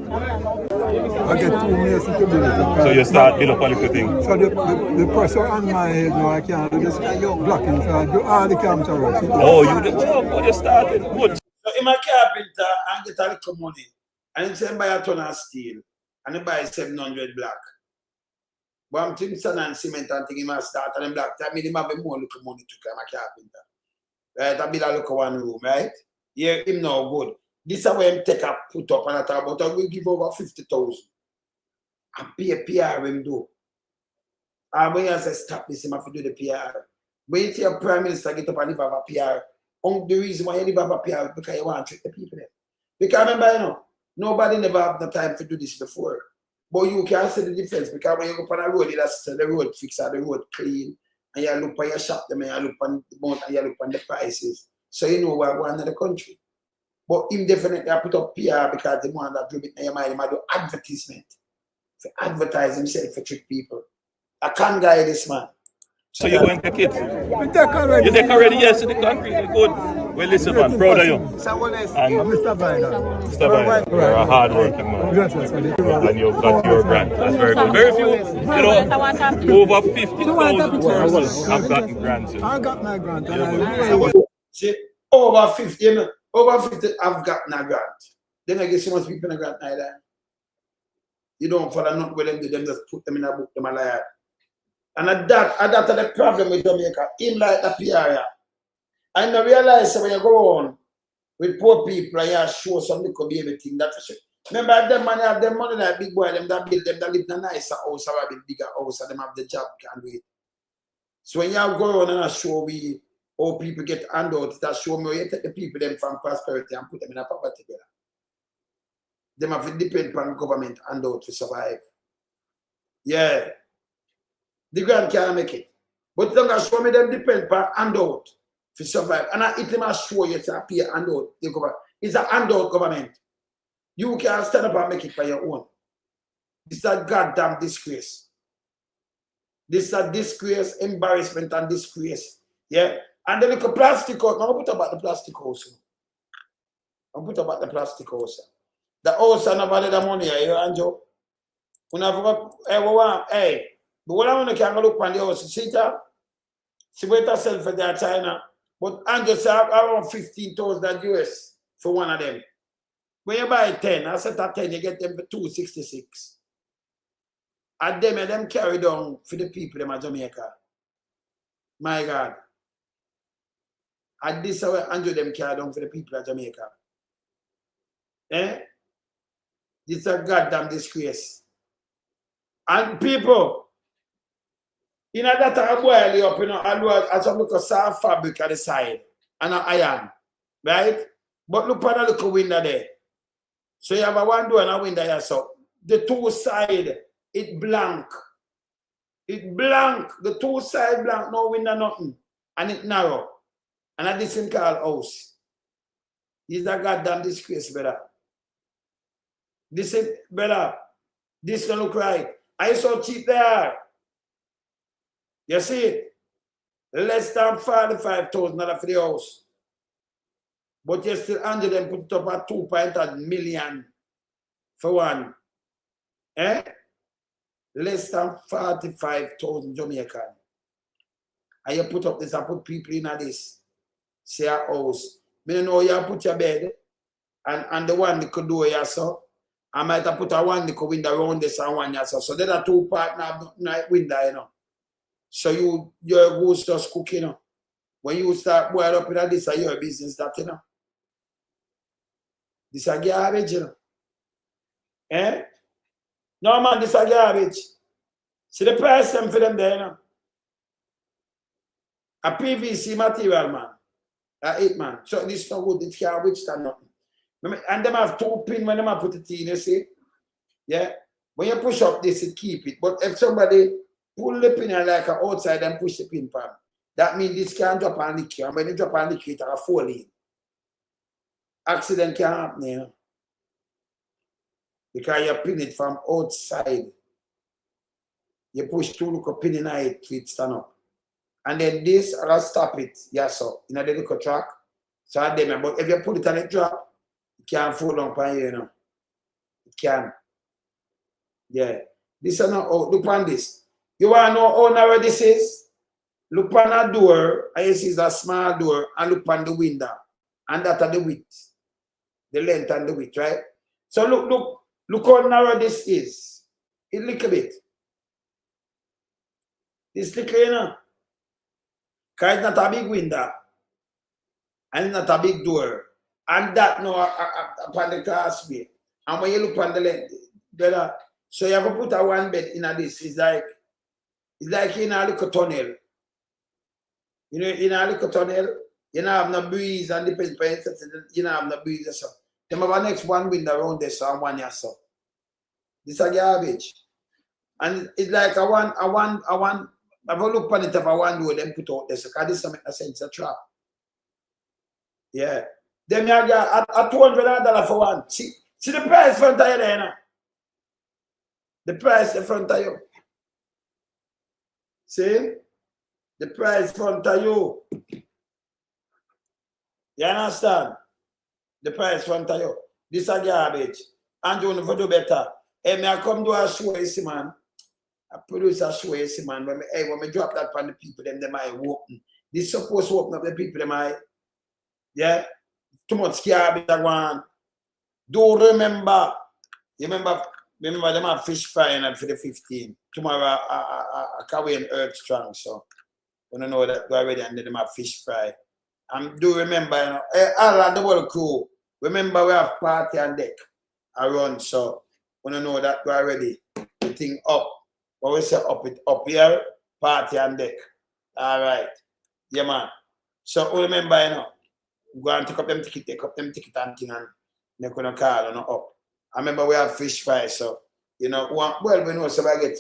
I get 2 minutes to build it. So you start build up a little thing. So the pressure on my head now, I can't do this blocking, so I do all the camera work. Oh, you did what you started. Good. So I'm a carpenter and get a little money. And he say buy a ton of steel. And he buy 700 black. But I'm thinking sand and cement and thinking he start and then black. That means he have more little money to come a carpenter. Right? I build a look one room, right? Yeah, him now good. This is where him take a put up and I talk about I will give over 50,000. And pay a PR him do. And when you say stop this, him have to do the PR. When you see a prime minister get up and live have a PR, the reason why you live have a PR is because you want to trick the people there. Because remember, you know, nobody never have the time to do this before. But you can see the difference because when you go on a road, that's the road fix or the road clean. And you look on your shop, them, and you look on the amount, and you look on the prices. So you know what's going on in the country. But him definitely I put up PR because the one that do it in your mind, he might do advertisement. To advertise himself for trick people. I can't guide this man. So you going to take it? You take already. You take already, yes, to the country. Good. Well, listen, man, proud of you. And Mr. Biden. Mr. Biden, you're a hard working man. Yes, And you've got your grant. That's very good. Very few, you know, over 50,000 persons have gotten grants. I got my grant. See, over 50, you know, over 50 I've gotten a grant. Then I get so much people in a grant either. You don't follow nothing with them, they just put them in a book, them a liar. And that's the problem with Jamaica. Him like the PR. I don't realize when you go on with poor people and you show some little baby thing that for sure. Remember them money have them money like big boy, them that build them that live in a nicer house or a bigger house and them have the job can't wait. So when you go on and show we how people get handouts, that show me you take the people them from prosperity and put them in a poverty together. Them have to depend on government handout to survive. Yeah. The grand can't make it. But don't show me them depend on handout to survive. And it must show you it's a peer handout. It's a handout government. You can't stand up and make it by your own. This is a goddamn disgrace. This is a disgrace, embarrassment, and disgrace. Yeah. And the little plastic house. Now put about the plastic house. I'm put about the plastic house. The house and value the money, you Anjo. Hey, but what I want to can look on the house, see that? See what I sell for that China. But Anjo say around 15,000 US for one of them. When you buy 10, I said that 10, you get them for 266. And them carry down for the people in Jamaica. My God. And this is how Andrew them carry down for the people of Jamaica. Eh? This is a goddamn disgrace. And people, in a that I boil up, you know, as some look at soft fabric at the side and an iron. Right? But look at the little window there. So you have a one door and a window here. So the two side, it blank. It blank. The two side blank, no window, nothing. And it narrow. And at this thing called house. This is a goddamn disgrace, brother. This is, brother, this don't look right. I saw cheap there. You see it? Less than 45,000 for the house. But you still under them put it up at 2.8 million for one. Eh? Less than 45,000 Jamaican. And you put up this and put people in this. Say a house. Me know you put your bed and the one that could do it so. I might have put a one that could window around this and one so. So there are two partners night window, you know. So your goose just cook, you know. When you start boil up in this, your business that, you know. This is garbage, you know. Eh? No man, this is garbage. See the price them for them there, you know. A PVC material, man. 8 man. So this is not good. It can't withstand nothing. And them have 2 pins when them put it in, you see? Yeah? When you push up this, it keep it. But if somebody pull the pin and like outside and push the pin pan, that means this can't drop and leak. And when it drop and leak, it will fall in. Accident can happen, you know. Because you pin it from outside. You push 2 little pin in it to it stand up. And then this, I'll stop it. Yes, sir. In a little track. So I did, but if you put it on a drop, it can't fall on pan, you know. It can. Yeah. This is not, oh, look on this. You want to know how narrow this is? Look on a door, and you see it's a small door, and look on the window. And that's the width. The length and the width, right? So look how narrow this is. It's a little bit. This little, you know. Because it's not a big window. And it's not a big door. And that no upon the causeway. And when you look on the length, better. So you have to put a one bed in this. It's like in a little tunnel. You know, in a little tunnel, you don't have no breeze and depends on you don't have no breeze or so. Them have a next one window around there, so one year so. This is garbage. And it's like a one. If you look on it, if I want to do them put out there, so because this doesn't make sense, it's a trap. Yeah. Them you get at $200 for one. See the price front of you there now. The price in front of you. See? The price in front of you. You understand? The price in front of you. This is garbage. And you want to do better. Hey, me I come do a show, you see, man. I produce a show, you see, man. When me drop that on the people, them might open. This supposed to open up the people, them might. Yeah? Too much garbage, I want. Do remember. You remember remember them have fish fry for the 15th. Tomorrow I can win Earth Strong, so we don't know that go already, and then them have fish fry. And do remember, you know, all of the world crew, remember we have party on deck around, so we don't know that go already. The thing up. But we say up here, party on deck. Alright. Yeah, man. So remember, you know, go and take up them ticket and thing, and they're gonna call on up. I remember we have fish fry, so you know, well we know so I get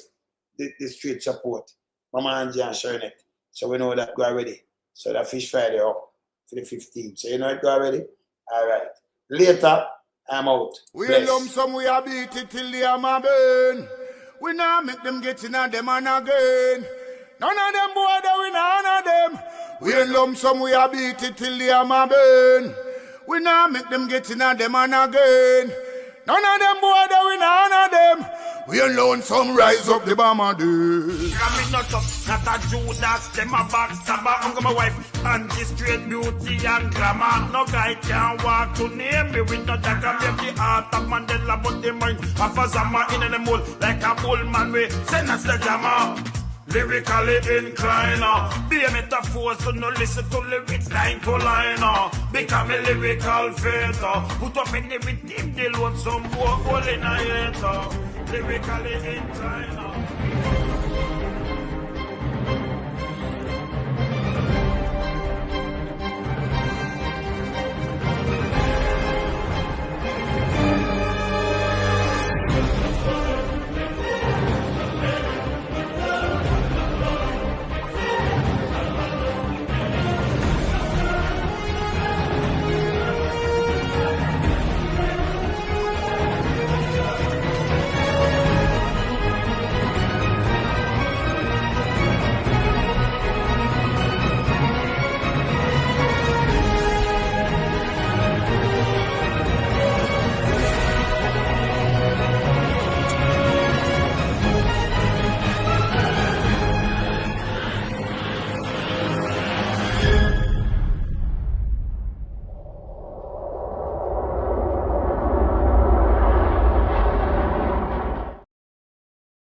the street support. Mama and Jan sharing it. So we know that go already. So that fish fry they up for the 15th. So you know it go already? Alright. Later, I'm out. We lump some, we a beat it till the hammer burn. We now make them get in on them and again. None of them boy that we none of them. We lump some, we a beat it till the hammer burn. We now make them get in on them and again. None of them boy that we none of them. We alone some rise up the bomber dude. I'm not up, not a Judas, them a backstabber. I'm gonna my wife, and this straight beauty and glamour. No guy can walk to name me with no dagger. Make the heart of Mandela, but the mind of a Zama in the mold. Like a bullman, we send us the jammer. Lyrically inclined, be a metaphor, so no listen to lyrics line to line. Become a lyrical fighter, put up in the rhythm, they'll want some more hole in a hater. Lyrically inclined.